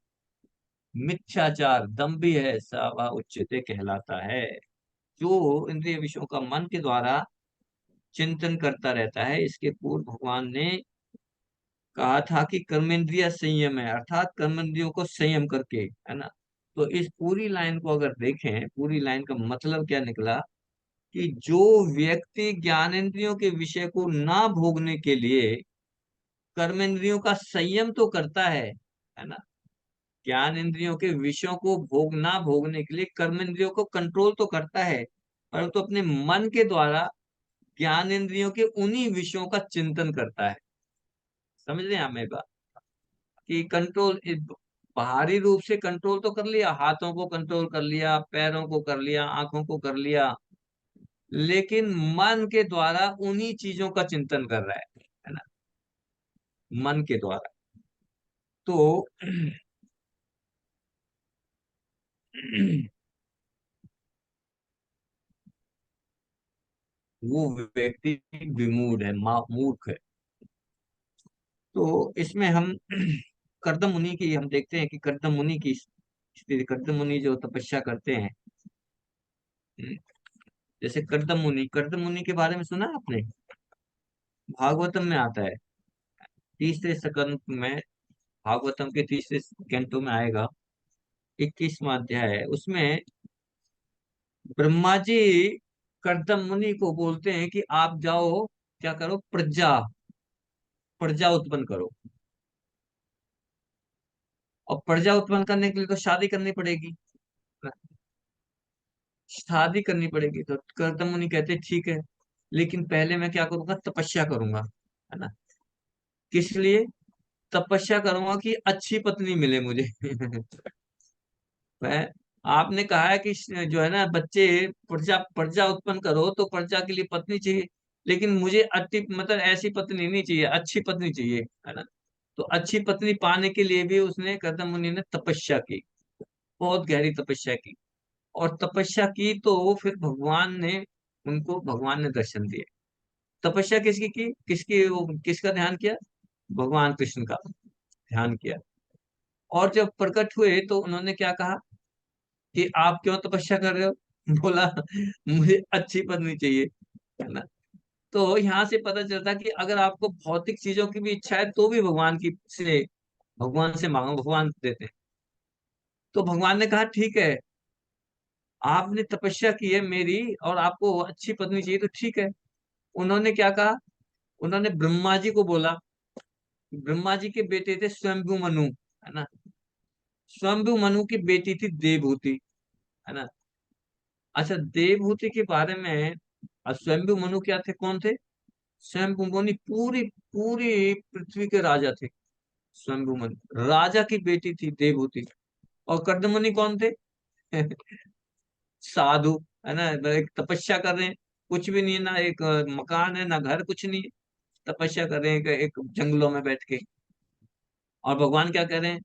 मिथ्याचार दंभी है, सावा उच्चते कहलाता है। जो इंद्रिय विषयों का मन के द्वारा चिंतन करता रहता है। इसके पूर्व भगवान ने कहा था कि कर्मेंद्रिय संयम है, अर्थात कर्मेंद्रियों को संयम करके, है ना। तो इस पूरी लाइन को अगर देखें, पूरी लाइन का मतलब क्या निकला कि जो व्यक्ति ज्ञानेंद्रियों के विषय को ना भोगने के लिए कर्मेंद्रियों का संयम तो करता है ना, ज्ञान इंद्रियों के विषयों को ना भोगने के लिए कर्मेंद्रियों को कंट्रोल तो करता है, परंतु अपने मन के द्वारा ज्ञान इंद्रियों के उन्हीं विषयों का चिंतन करता है। समझ रहे हैं आप मेरी बात, कि कंट्रोल बाहरी रूप से कंट्रोल तो कर लिया, हाथों को कंट्रोल कर लिया, पैरों को कर लिया, आंखों को कर लिया, लेकिन मन के द्वारा उन्हीं चीजों का चिंतन कर रहा है ना, मन के द्वारा। तो वो व्यक्ति विमूढ़ है, मूर्ख है। तो इसमें हम कर्दम मुनि की हम देखते हैं कि कर्दम मुनि की स्थिति, कर्दम मुनि जो तपस्या करते हैं, जैसे कर्दम मुनि के बारे में सुना है आपने? भागवतम में आता है, तीसरे स्कंद में, भागवतम के तीसरे कैंटो में आएगा, 21वां अध्याय है। उसमें ब्रह्मा जी कर्दम मुनि को बोलते हैं कि आप जाओ, क्या करो, प्रजा प्रजा उत्पन्न करो। और प्रजा उत्पन्न करने के लिए तो शादी करनी पड़ेगी, शादी करनी पड़ेगी। तो कर्दम मुनि कहते हैं ठीक है, लेकिन पहले मैं क्या करूंगा, तपस्या करूंगा, है ना। किस लिए तपस्या करूंगा? कि अच्छी पत्नी मिले मुझे। मैं, आपने कहा है कि जो है ना बच्चे, प्रजा प्रजा उत्पन्न करो, तो प्रजा के लिए पत्नी चाहिए, लेकिन मुझे अति मतलब ऐसी पत्नी नहीं चाहिए, अच्छी पत्नी चाहिए, है ना। तो अच्छी पत्नी पाने के लिए भी उसने, कर्दम मुनि ने तपस्या की, बहुत गहरी तपस्या की। और तपस्या की तो फिर भगवान ने दर्शन दिए। तपस्या किसकी की, किसका ध्यान किया? भगवान कृष्ण का ध्यान किया। और जब प्रकट हुए तो उन्होंने क्या कहा कि आप क्यों तपस्या कर रहे हो? बोला मुझे अच्छी पत्नी चाहिए, है ना। तो यहाँ से पता चलता कि अगर आपको भौतिक चीजों की भी इच्छा है तो भी भगवान से मांगो, भगवान देते हैं। तो भगवान ने कहा ठीक है, आपने तपस्या की है मेरी और आपको अच्छी पत्नी चाहिए, तो ठीक है। उन्होंने क्या कहा, उन्होंने ब्रह्मा जी को बोला। ब्रह्मा जी के बेटे थे स्वयंभू मनु, है ना। स्वयंभू मनु की बेटी थी देवहूति, है ना। अच्छा, देवहूति के बारे में, स्वयंभू मनु क्या थे, कौन थे? स्वयंभू मुनि पूरी पूरी पृथ्वी के राजा थे। स्वयंभू मनु राजा की बेटी थी देवहूति। और कर्दमुनि कौन थे? साधु, है ना। एक तपस्या कर रहे हैं, कुछ भी नहीं है ना, एक मकान है ना घर, कुछ नहीं है, तपस्या कर रहे हैं एक जंगलों में बैठ के। और भगवान क्या कह रहे हैं,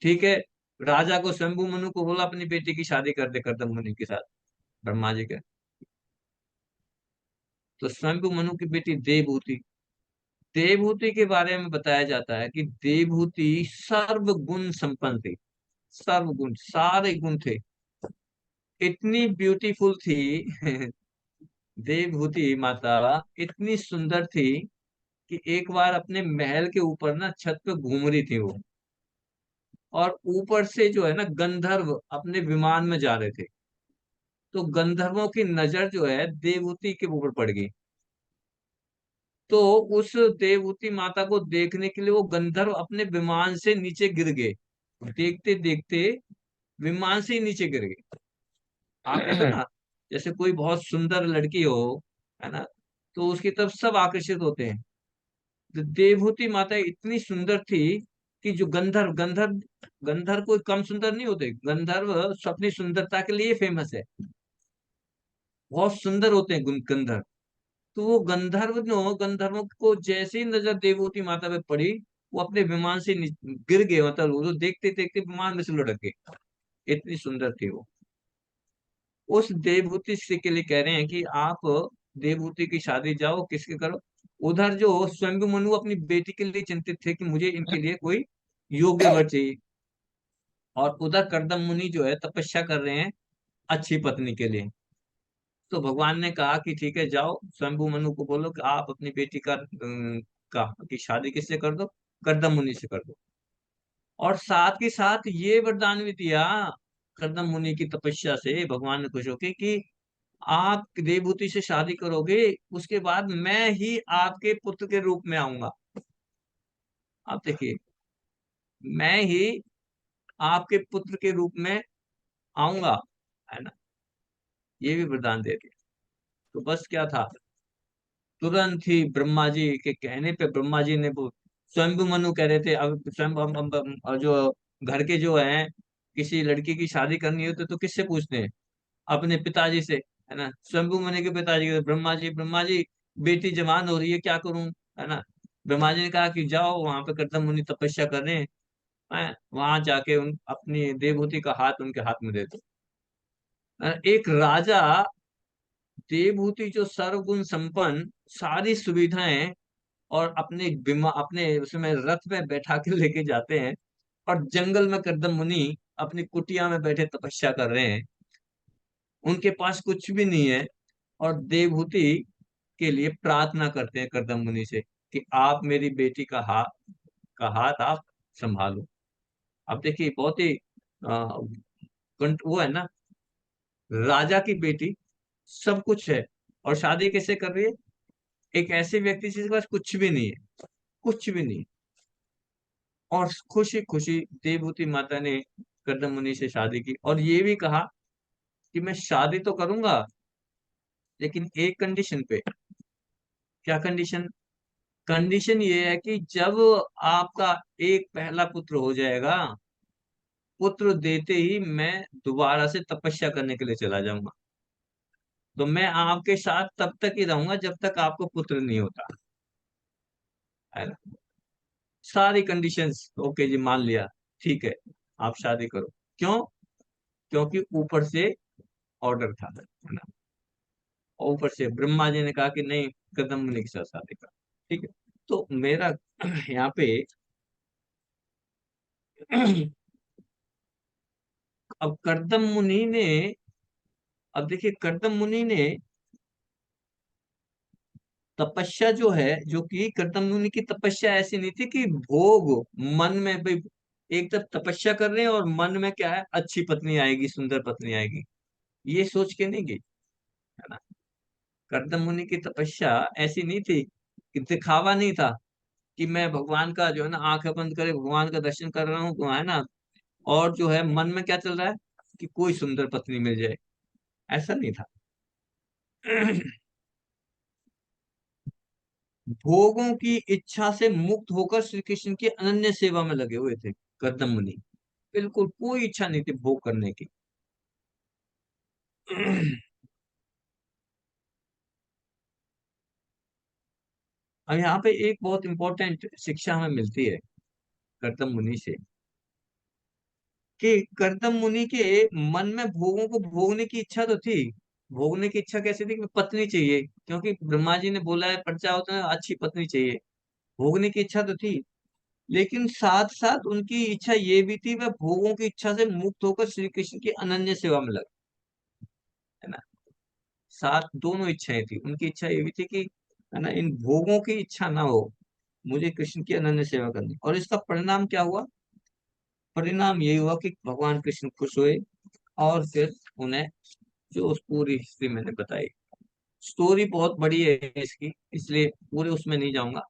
ठीक है, राजा को, शंभु मनु को बोला अपनी बेटी की शादी कर दे कर्दम मुनि के साथ, ब्रह्मा जी के। तो शंभु मनु की बेटी देवहूति, देवहूति के बारे में बताया जाता है कि देवहूति सर्व गुण संपन्न थी, सर्व गुण, सारे गुण थे, इतनी ब्यूटीफुल थी। देवभूति माता इतनी सुंदर थी कि एक बार अपने महल के ऊपर ना छत पे घूम रही थी वो, और ऊपर से जो है ना गंधर्व अपने विमान में जा रहे थे। तो गंधर्वों की नजर जो है देवभूति के ऊपर पड़ गई। तो उस देवभूति माता को देखने के लिए वो गंधर्व अपने विमान से नीचे गिर गए। देखते देखते विमान से ही नीचे गिर गए। आपने सुना, जैसे कोई बहुत सुंदर लड़की हो, है ना, तो उसकी तरफ सब आकर्षित होते हैं। तो देवभूति माता इतनी सुंदर थी कि जो गंधर्व गंधर्व गंधर्व कोई कम सुंदर नहीं होते। गंधर्व अपनी सुंदरता के लिए फेमस है, बहुत सुंदर होते हैं गंधर्व। तो वो गंधर्वों को जैसे ही नजर देवभूति माता पे पड़ी, वो अपने विमान से गिर गए। मतलब वो तो देखते देखते विमान में से लुढ़क गए, इतनी सुंदर थी वो। उस देवभूति से के लिए कह रहे हैं कि आप देवभूति की शादी जाओ, किसके करो। उधर जो स्वयं मनु अपनी बेटी के लिए चिंतित थे कि मुझे इनके लिए कोई योग्य वर चाहिए, और उधर कर्दम मुनि जो है तपस्या कर रहे हैं अच्छी पत्नी के लिए। तो भगवान ने कहा कि ठीक है, जाओ स्वयंभू मनु को बोलो कि आप अपनी बेटी की शादी किससे कर दो, कर्दम मुनि से कर दो। और साथ ही साथ ये वरदान भी दिया कर्दम मुनि की तपस्या से भगवान ने खुश होके कि आप देवभूति से शादी करोगे, उसके बाद मैं ही आपके पुत्र के रूप में आऊंगा। आप देखिए, मैं ही आपके पुत्र के रूप में आऊंगा, है ना, ये भी वरदान दे दिया। तो बस क्या था, तुरंत ही ब्रह्मा जी के कहने पे ब्रह्मा जी ने वो स्वयं मनु कह रहे थे, अब स्वयं और जो घर के जो हैं, किसी लड़की की शादी करनी हो तो किससे पूछते हैं, अपने पिताजी से, है ना। स्वयं मनु के पिताजी के ब्रह्मा जी बेटी जवान हो रही है, क्या करूं, है ना। ब्रह्मा जी ने कहा कि जाओ, वहां पे कर्दम मुनि तपस्या कर रहे हैं, वहां जाके उन अपनी देवभूति का हाथ उनके हाथ में दे दो। एक राजा देवभूति जो सर्वगुण संपन्न, सारी सुविधाएं, और अपने उसमें रथ में बैठा के लेके जाते हैं, और जंगल में कर्दम मुनि अपनी कुटिया में बैठे तपस्या कर रहे हैं। उनके पास कुछ भी नहीं है, और देवभूति के लिए प्रार्थना करते हैं कर्दम मुनि से कि आप मेरी बेटी का हाथ आप संभालो। अब देखिए, बहुत ही वो है ना, राजा की बेटी, सब कुछ है, और शादी कैसे कर रही है, एक ऐसे व्यक्ति जिसके पास कुछ भी नहीं है, कुछ भी नहीं। और खुशी खुशी देवभूति माता ने कर्दम मुनि से शादी की, और ये भी कहा कि मैं शादी तो करूंगा, लेकिन एक कंडीशन पे। क्या कंडीशन? कंडीशन ये है कि जब आपका एक पहला पुत्र हो जाएगा, पुत्र देते ही मैं दोबारा से तपस्या करने के लिए चला जाऊंगा। तो मैं आपके साथ तब तक ही रहूंगा जब तक आपको पुत्र नहीं होता, है ना। सारी कंडीशंस ओके जी, मान लिया, ठीक है, आप शादी करो। क्यों? क्योंकि ऊपर से ऑर्डर था, है ना। और ऊपर से ब्रह्मा जी ने कहा कि नहीं, कदम मुनि के साथ शादी कर, ठीक है। तो मेरा यहाँ पे अब कर्दम मुनि ने, अब देखिए कर्दम मुनि ने तपस्या जो है, जो कि कर्दम मुनि की तपस्या ऐसी नहीं थी कि भोग मन में भाई, एक तरफ तपस्या कर रहे हैं और मन में क्या है, अच्छी पत्नी आएगी, सुंदर पत्नी आएगी, ये सोच के नहीं गई, है ना। कर्दम मुनि की तपस्या ऐसी नहीं थी कि दिखावा नहीं था कि मैं भगवान का जो है ना आंखें बंद करे भगवान का दर्शन कर रहा हूँ, तो है ना, और जो है मन में क्या चल रहा है कि कोई सुंदर पत्नी मिल जाए, ऐसा नहीं था। भोगों की इच्छा से मुक्त होकर श्री कृष्ण की अनन्य सेवा में लगे हुए थे कर्दम मुनि। बिल्कुल कोई इच्छा नहीं थी भोग करने की। अब यहाँ पे एक बहुत इंपॉर्टेंट शिक्षा हमें मिलती है कर्दम मुनि से, कि कर्दम मुनि के मन में भोगों को भोगने की इच्छा तो थी। भोगने की इच्छा कैसी थी कि पत्नी चाहिए, क्योंकि ब्रह्मा जी ने बोला है पर्चा होता है, अच्छी पत्नी चाहिए। भोगने की इच्छा तो थी, लेकिन साथ साथ उनकी इच्छा ये भी थी, वह भोगों की इच्छा से मुक्त होकर श्री कृष्ण की अनन्य सेवा में लगे, है ना। साथ दोनों इच्छाएं थी। उनकी इच्छा ये भी थी कि है ना इन भोगों की इच्छा ना हो, मुझे कृष्ण की अनन्य सेवा करनी। और इसका परिणाम क्या हुआ? परिणाम यही हुआ कि भगवान कृष्ण खुश हुए, और फिर उन्हें जो उस पूरी हिस्ट्री मैंने बताई, स्टोरी बहुत बड़ी है इसकी, इसलिए पूरे उसमें नहीं जाऊंगा।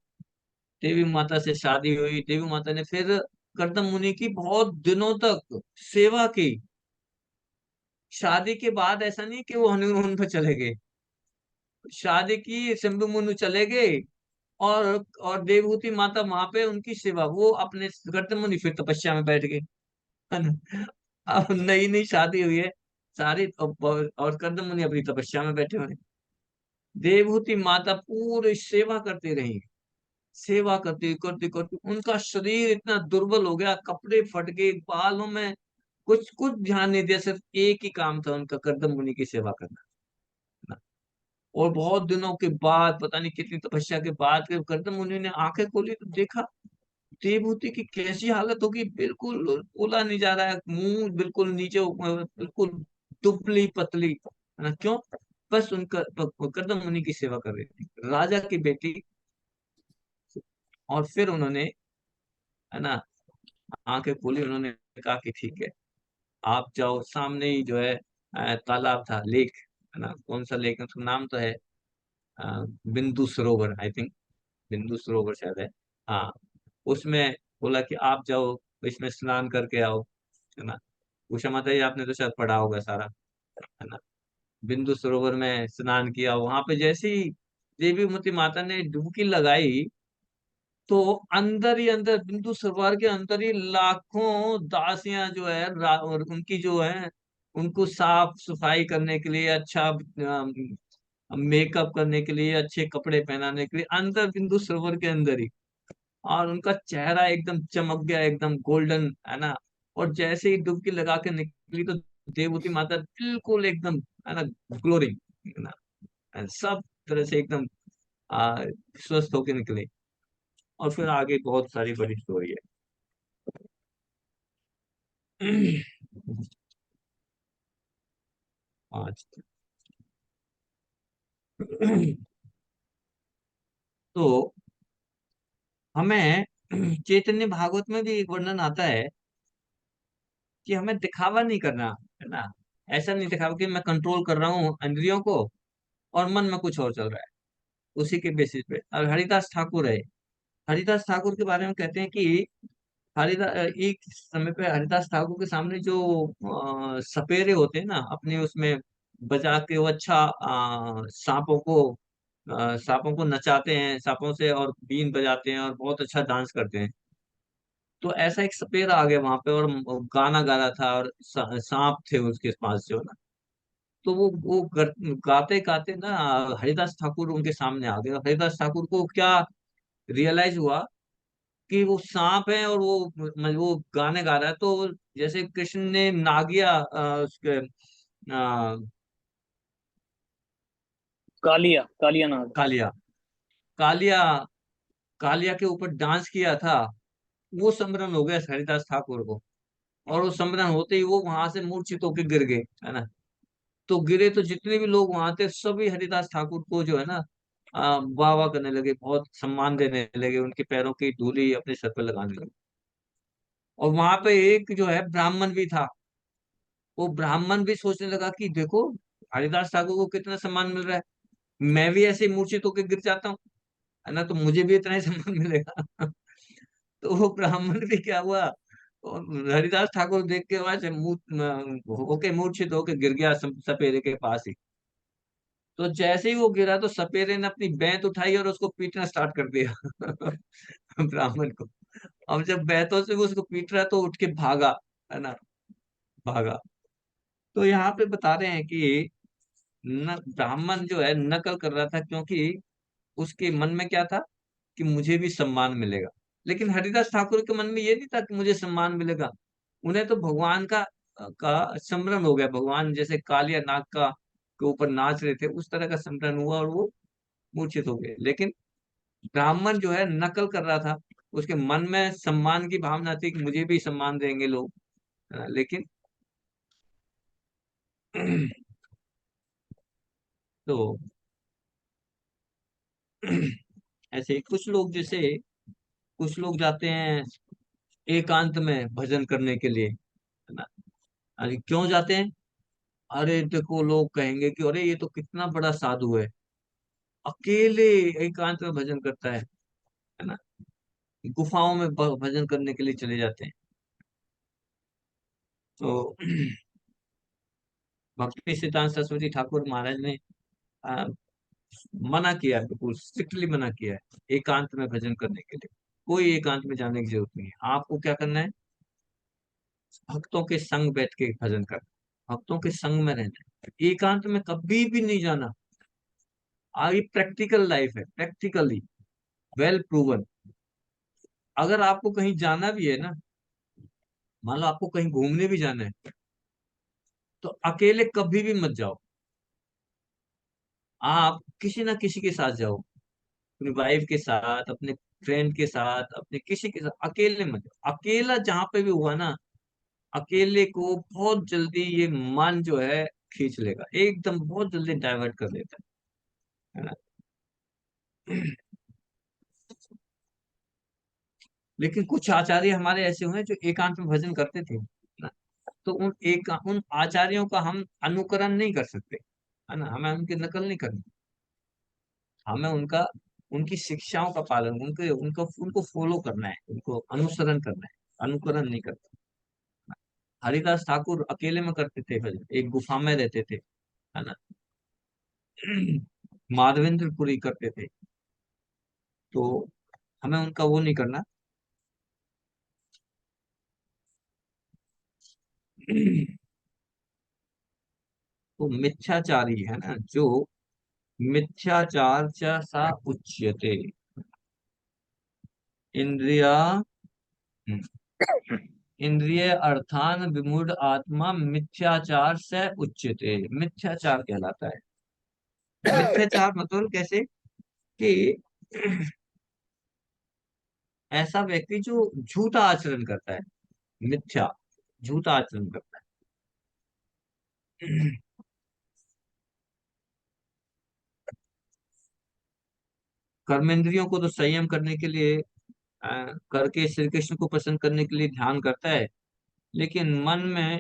देवी माता से शादी हुई, देवी माता ने फिर कर्दम मुनि की बहुत दिनों तक सेवा की। शादी के बाद ऐसा नहीं कि वो हनीमून पर चले गए, शादी की, शंभु मुनि चले गए, और देवहूति माता वहां पे उनकी सेवा, वो अपने कर्दम मुनि फिर तपस्या में बैठ गए, है ना। अब नई नई शादी हुई है सारी, और कर्दम मुनि अपनी तपस्या में बैठे हुए हैं। देवहूति माता पूरी सेवा करती रही, सेवा करती करती करती उनका शरीर इतना दुर्बल हो गया, कपड़े फट गए, बालों में कुछ कुछ ध्यान नहीं दिया, सिर्फ एक ही काम था उनका, कर्दम मुनि की सेवा करना, है ना। और बहुत दिनों के बाद, पता नहीं कितनी तपस्या के बाद, जब कर्दम मुनि ने आंखें खोली तो देखा देवहूति की कैसी हालत होगी, बिल्कुल बोला नहीं जा रहा है, मुंह बिल्कुल नीचे, बिल्कुल दुबली पतली, है ना। क्यों? बस उनका कर्दम मुनि की सेवा कर रही थी, राजा की बेटी। और फिर उन्होंने, है ना, आंखें खोली, उन्होंने कहा कि ठीक है, आप जाओ, सामने ही जो है तालाब था, लेक, है ना, कौन सा लेक है उसका नाम तो है, बिंदु सरोवर, आई थिंक बिंदु सरोवर शायद है। हाँ, उसमें बोला कि आप जाओ, इसमें स्नान करके आओ, है ना। उषा माता जी, आपने तो शायद पढ़ा होगा सारा, है ना। बिंदु सरोवर में स्नान किया, वहां पे जैसे ही देवी मती माता ने डुबकी लगाई, तो अंदर ही अंदर, बिंदु सरोवर के अंदर ही लाखों दासियां जो है, और उनकी जो है, उनको साफ सफाई करने के लिए, अच्छा मेकअप करने के लिए, अच्छे कपड़े पहनाने के लिए, अंदर बिंदु सरोवर के अंदर ही। और उनका चेहरा एकदम चमक गया, एकदम गोल्डन, है ना। और जैसे ही डुबकी लगा के निकली, तो देवती माता बिल्कुल एकदम, है ना, ग्लोरिंग, है ना, सब तरह से एकदम आ, स्वस्थ होके निकले। और फिर आगे बहुत सारी बड़ी स्टोरी है। आज तो हमें चैतन्य भागवत में भी एक वर्णन आता है कि हमें दिखावा नहीं करना, है ना। ऐसा नहीं दिखावा कि मैं कंट्रोल कर रहा हूँ इंद्रियों को, और मन में कुछ और चल रहा है, उसी के बेसिस पे। और हरिदास ठाकुर है, हरिदास ठाकुर के बारे में कहते हैं कि हरिदास, एक समय पे हरिदास ठाकुर के सामने जो सपेरे होते हैं ना, अपने उसमें बजा के वो अच्छा सांपों को नचाते हैं, सांपों से, और बीन बजाते हैं, और बहुत अच्छा डांस करते हैं। तो ऐसा एक सपेरा आ गया वहां पे, और गाना गा रहा था, और सांप थे उसके पास जो ना। तो वो गाते गाते ना, हरिदास ठाकुर उनके सामने आ गए। हरिदास ठाकुर को क्या रियलाइज हुआ कि वो सांप है, और वो गाने गा रहा है। तो जैसे कृष्ण ने नागिया, उसके कालिया, कालिया नाग। कालिया कालिया कालिया के ऊपर डांस किया था, वो स्मरण हो गया हरिदास ठाकुर को। और वो स्मरण होते ही वो वहां से मूर्छित होकर गिर गए, है ना। तो गिरे तो जितने भी लोग वहां थे, सभी हरिदास ठाकुर को जो है ना, वाह वाह करने लगे, बहुत सम्मान देने लगे, उनके पैरों की धूली अपने सर पे लगाने लगे। और वहां पे एक जो है ब्राह्मण भी था, वो ब्राह्मण भी सोचने लगा कि देखो, हरिदास ठाकुर को कितना सम्मान मिल रहा है, मैं भी ऐसे ही मूर्छित होकर गिर जाता हूँ, है ना, तो मुझे भी इतना ही सम्मान मिलेगा। तो वो ब्राह्मण भी क्या हुआ, और हरिदास ठाकुर देख के वहां से होके मूर्छित होके गिर गया सपेरे के पास ही। तो जैसे ही वो गिरा, तो सपेरे ने अपनी बैंत उठाई और उसको पीटना स्टार्ट कर दिया। ब्राह्मण को। अब जब बैंतों से वो उसको पीट रहा है, तो उठ के भागा, है ना, भागा। तो यहाँ पे बता रहे हैं कि न ब्राह्मण जो है नकल कर रहा था, क्योंकि उसके मन में क्या था कि मुझे भी सम्मान मिलेगा। लेकिन हरिदास ठाकुर के मन में ये नहीं था कि मुझे सम्मान मिलेगा। उन्हें तो भगवान का स्मरण हो गया, भगवान जैसे कालिया नाग का के ऊपर नाच रहे थे, उस तरह का स्मरण हुआ, और वो मूर्छित हो गए। लेकिन ब्राह्मण जो है नकल कर रहा था, उसके मन में सम्मान की भावना थी कि मुझे भी सम्मान देंगे लोग, लेकिन तो ऐसे कुछ लोग, जैसे कुछ लोग जाते हैं एकांत में भजन करने के लिए, है ना। अरे क्यों जाते हैं? अरे देखो, लोग कहेंगे कि अरे ये तो कितना बड़ा साधु है, अकेले एकांत में भजन करता है ना। गुफाओं में भजन करने के लिए चले जाते हैं। तो भक्ति सिद्धांत सरस्वती ठाकुर महाराज ने आ, मना किया है, बिल्कुल स्ट्रिक्टली मना किया है एकांत में भजन करने के लिए। कोई एकांत में जाने की जरूरत नहीं है। आपको क्या करना है? भक्तों के संग बैठ के भजन करना, भक्तों के संग में रहना है, एकांत में कभी भी नहीं जाना। आगे प्रैक्टिकल लाइफ है, प्रैक्टिकली वेल प्रूवन। अगर आपको कहीं जाना भी है ना, मान लो आपको कहीं घूमने भी जाना है, तो अकेले कभी भी मत जाओ। आप किसी ना किसी के साथ जाओ, अपनी वाइफ के साथ, अपने फ्रेंड के साथ, अपने किसी के साथ, अकेले मत जाओ। अकेला जहां पे भी हुआ ना, अकेले को बहुत जल्दी ये मन जो है खींच लेगा, एकदम बहुत जल्दी डाइवर्ट कर देता है ना। लेकिन कुछ आचार्य हमारे ऐसे हुए जो एकांत में भजन करते थे ना, तो उन आचार्यों का हम अनुकरण नहीं कर सकते, है ना। हमें उनकी नकल नहीं करनी, हमें उनका उनकी शिक्षाओं का पालन, उनके उनको उनको फॉलो करना है, उनको अनुसरण करना है, अनुकरण नहीं करना। हरिदास ठाकुर अकेले में करते थे भजन, एक गुफा में रहते थे, है ना। माधवेंद्रपुरी करते थे। तो हमें उनका वो नहीं करना। तो मिथ्याचारी है ना, जो मिथ्याचार च सा उच्यते, इंद्रिया इंद्रिय अर्थान विमूढ़ आत्मा मिथ्याचार से उच्यते, मिथ्याचार कहलाता है। मिथ्याचार मतलब कैसे कि ऐसा व्यक्ति जो झूठा आचरण करता है, मिथ्या, झूठा आचरण करता है। कर्मेंद्रियों को तो संयम करने के लिए करके श्री कृष्ण को प्रसन्न करने के लिए ध्यान करता है, लेकिन मन में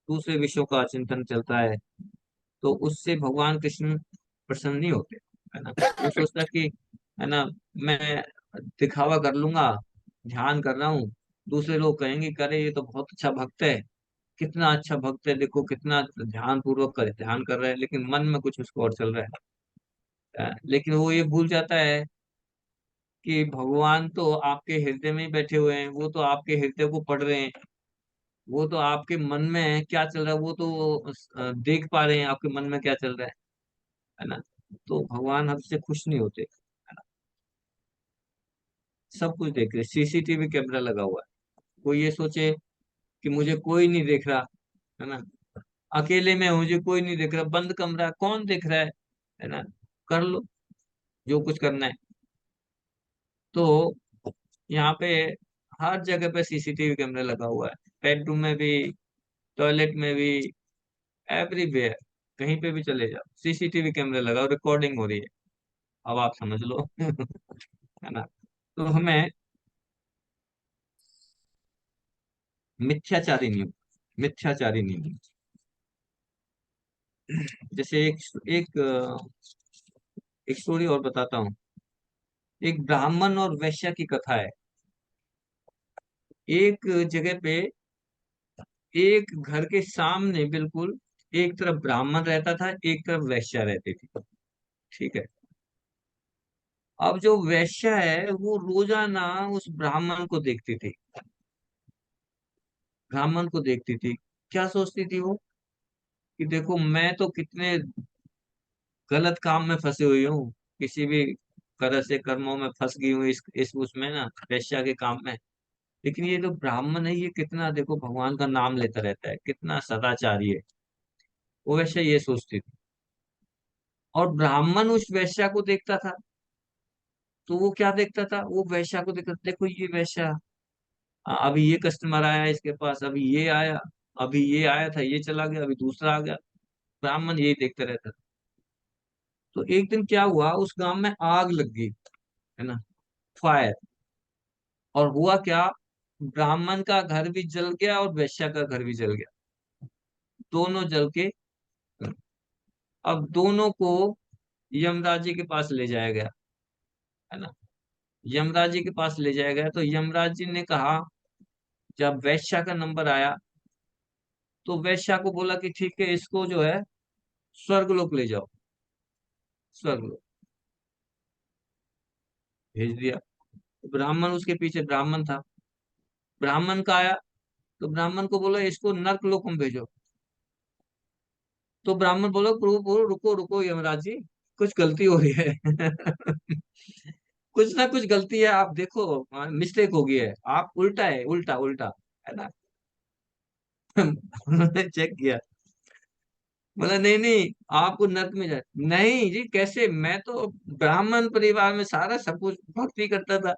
दूसरे विषयों का चिंतन चलता है, तो उससे भगवान कृष्ण प्रसन्न नहीं होते, है ना। वो सोचता है कि, है ना, मैं दिखावा कर लूंगा, ध्यान कर रहा हूँ, दूसरे लोग कहेंगे करे ये तो बहुत अच्छा भक्त है, कितना अच्छा भक्त है, देखो कितना ध्यान पूर्वक कर ध्यान कर रहा है, लेकिन मन में कुछ उसको और चल रहा है। लेकिन वो ये भूल जाता है कि भगवान तो आपके हृदय में ही बैठे हुए हैं, वो तो आपके हृदय को पढ़ रहे हैं, वो तो आपके मन में क्या चल रहा है वो तो देख पा रहे हैं, आपके मन में क्या चल रहा है ना। तो भगवान हमसे खुश नहीं होते, है ना। सब कुछ देख रहे, सीसीटीवी कैमरा लगा हुआ है, कोई ये सोचे कि मुझे कोई नहीं देख रहा, है ना, अकेले में हूं, मुझे कोई नहीं देख रहा, बंद कमरा, कौन देख रहा है ना, कर लो जो कुछ करना है। तो यहाँ पे हर जगह पे सीसीटीवी कैमरा लगा हुआ है, बेडरूम में भी, टॉयलेट में भी, एवरीवेयर, कहीं पे भी चले जाओ सीसीटीवी कैमरा लगा, रिकॉर्डिंग हो रही है। अब आप समझ लो। है ना। तो हमें मिथ्याचारी नहीं होना, मिथ्याचारी नहीं होना। जैसे एक स्टोरी और बताता हूँ। एक ब्राह्मण और वैश्या की कथा है। एक जगह पे, एक घर के सामने बिल्कुल, एक तरफ ब्राह्मण रहता था, एक तरफ वैश्या रहती थी, ठीक है। अब जो वैश्या है वो रोजाना उस ब्राह्मण को देखती थी, ब्राह्मण को देखती थी। क्या सोचती थी वो, कि देखो मैं तो कितने गलत काम में फंसी हुई हूँ, किसी भी तरह से कर्मों में फंस गई हूँ, इस उसमें ना, वैश्या के काम में। लेकिन ये जो ब्राह्मण है, ये कितना देखो भगवान का नाम लेता रहता है, कितना सदाचारी है। वो वैश्या ये सोचती थी, और ब्राह्मण उस वैश्या को देखता था। तो वो क्या देखता था, वो वैश्या को देखता, देखो ये वैश्या, अभी ये कस्टमर आया इसके पास, अभी ये आया, अभी ये आया था, ये चला गया, अभी दूसरा आ गया। ब्राह्मण यही देखते रहता था। तो एक दिन क्या हुआ, उस गांव में आग लग गई, है ना, फायर। और हुआ क्या, ब्राह्मण का घर भी जल गया और वैश्या का घर भी जल गया, दोनों जल के। अब दोनों को यमराज जी के पास ले जाया गया, है ना। यमराज जी के पास ले जाया गया तो यमराज जी ने कहा, जब वैश्या का नंबर आया तो वैश्या को बोला कि ठीक है, इसको जो है स्वर्गलोक ले जाओ, स्वर्गलोक भेज दिया। ब्राह्मण उसके पीछे, ब्राह्मण था, ब्राह्मण का आया तो ब्राह्मण को बोला इसको नर्क लोक में भेजो। तो ब्राह्मण बोलो, रुको रुको रुको यमराज जी, कुछ गलती हो रही है। कुछ ना कुछ गलती है, आप देखो, मिस्टेक हो गई है, आप उल्टा है, उल्टा उल्टा, है ना। उन्होंने चेक किया, बोला नहीं नहीं, आपको नर्क में जाए। नहीं जी, कैसे, मैं तो ब्राह्मण परिवार में सारा सब कुछ भक्ति करता था।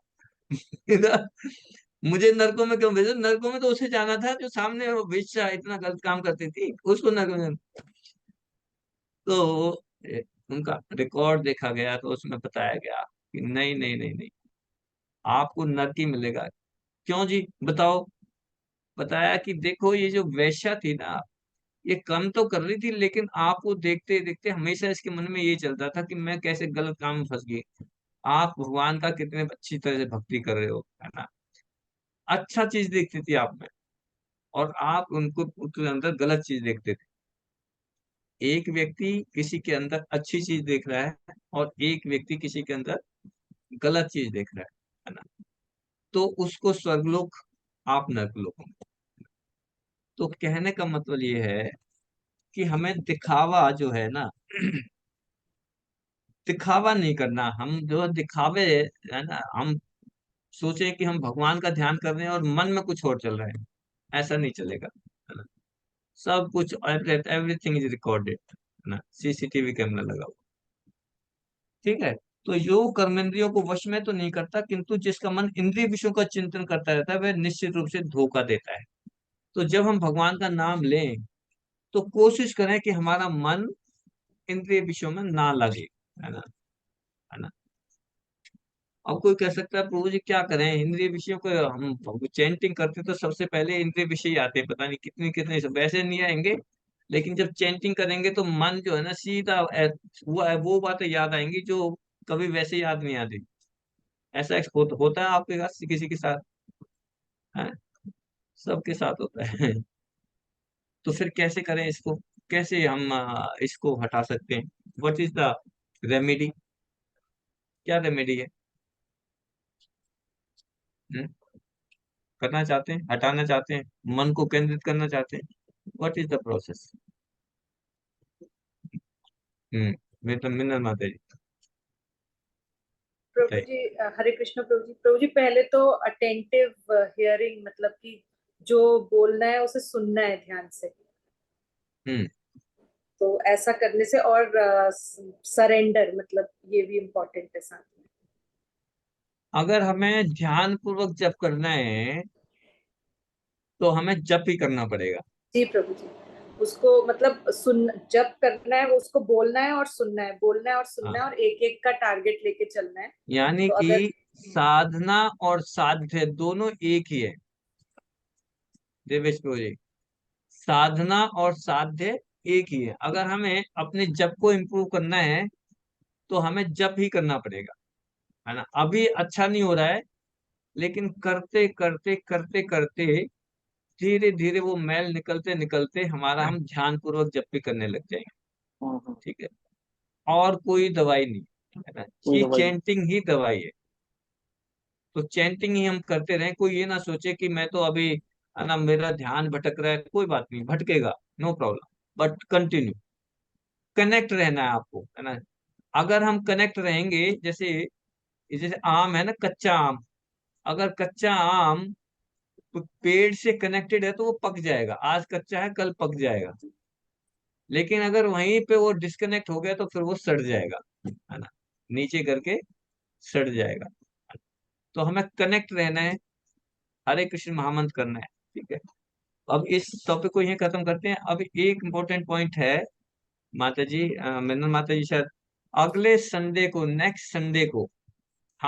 मुझे नरकों में क्यों भेजो, नरकों में तो उसे जाना था जो सामने वो वेश्या इतना गलत काम करती थी, उसको नरक में। तो उनका रिकॉर्ड देखा गया तो उसमें बताया गया कि नहीं नहीं नहीं नहीं, आपको नरक ही मिलेगा। क्यों जी, बताओ। बताया कि देखो, ये जो वेश्या थी ना, ये कम तो कर रही थी, लेकिन आपको देखते देखते हमेशा इसके मन में ये चलता था कि मैं कैसे गलत काम में फंस गई। आप भगवान का कितने अच्छी तरह से भक्ति कर रहे हो, है ना। अच्छा चीज देखती थी आप में, और आप उनको, उनके अंदर गलत चीज देखते थे। एक व्यक्ति किसी के अंदर अच्छी चीज देख रहा है और एक व्यक्ति किसी के अंदर गलत चीज देख रहा है ना। तो उसको स्वर्गलोक, आप नरकलोक में। तो कहने का मतलब ये है कि हमें दिखावा जो है ना, दिखावा नहीं करना। हम जो दिखावे, है ना, हम सोचे कि हम भगवान का ध्यान कर रहे हैं और मन में कुछ और चल रहा है, ऐसा नहीं चलेगा, है ना। सब कुछ, एवरीथिंग इज रिकॉर्डेड, है ना, सीसीटीवी कैमरा लगा हुआ। ठीक है। तो योग कर्मेंद्रियों को वश में तो नहीं करता, किंतु जिसका मन इंद्रिय विषयों का चिंतन करता रहता है वह निश्चित रूप से धोखा देता है। तो जब हम भगवान का नाम लें तो कोशिश करें कि हमारा मन इंद्रिय विषयों में ना लगे, है ना, है ना। अब कोई कह सकता है प्रभु जी क्या करें, इंद्रिय विषयों को हम चैंटिंग करते तो सबसे पहले इंद्रिय विषय ही आते हैं, पता नहीं कितने कितने, सब वैसे नहीं आएंगे, लेकिन जब चैंटिंग करेंगे तो मन जो है ना सीधा वो बातें याद आएंगी जो कभी वैसे याद नहीं आती। ऐसा होता है आपके साथ, किसी के साथ है, सबके साथ होता है। तो फिर कैसे करें इसको, कैसे हम इसको हटा सकते हैं, व्हाट इज द रेमेडी, क्या रेमेडी है। हम्म? करना चाहते हैं, हटाना चाहते हैं, मन को केंद्रित करना चाहते हैं, व्हाट इज द प्रोसेस। मिनल माता जी प्रभु बताइए। जी, हरे कृष्ण प्रभु जी। प्रभु जी, पहले तो अटेंटिव हियरिंग, मतलब कि जो बोलना है उसे सुनना है ध्यान से। हम्म तो ऐसा करने से, और सरेंडर, मतलब ये भी इम्पोर्टेंट है साथ में। अगर हमें ध्यान पूर्वक जप करना है तो हमें जप ही करना पड़ेगा। जी प्रभु जी। उसको मतलब सुन, जब करना है वो, उसको बोलना है और सुनना है, बोलना है और सुनना है, हाँ, और एक एक का टारगेट लेके चलना है। यानी तो अगर कि साधना और साध्य दोनों एक ही है, देवेश प्रभु जी। साधना और साध्य एक ही है। अगर हमें अपने जप को इम्प्रूव करना है तो हमें जप ही करना पड़ेगा, है ना। अभी अच्छा नहीं हो रहा है, लेकिन करते करते करते करते धीरे धीरे वो मैल निकलते निकलते हमारा, हम ध्यान पूर्वक जप भी करने लग जाएंगे। ठीक है। और कोई दवाई नहीं, है ना, कोई ये दवाई नहीं। चैंटिंग ही दवाई है। तो चैंटिंग ही हम करते रहें, कोई ये ना सोचे कि मैं तो अभी, है ना, मेरा ध्यान भटक रहा है, कोई बात नहीं, भटकेगा, no problem, but continue connect रहना है आपको, है ना। अगर हम कनेक्ट रहेंगे, जैसे जैसे आम है ना, कच्चा आम, अगर कच्चा आम पेड़ से कनेक्टेड है तो वो पक जाएगा, आज कच्चा है कल पक जाएगा। लेकिन अगर वहीं पे वो डिस्कनेक्ट हो गया तो फिर वो सड़ जाएगा, है ना, नीचे करके सड़ जाएगा। तो हमें कनेक्ट रहना है, हरे कृष्ण महामंत्र करना है। ठीक है। अब इस टॉपिक को यहीं खत्म करते हैं। अब एक इम्पोर्टेंट पॉइंट है, माता जी, मेनन माता जी शायद अगले संडे को, नेक्स्ट संडे को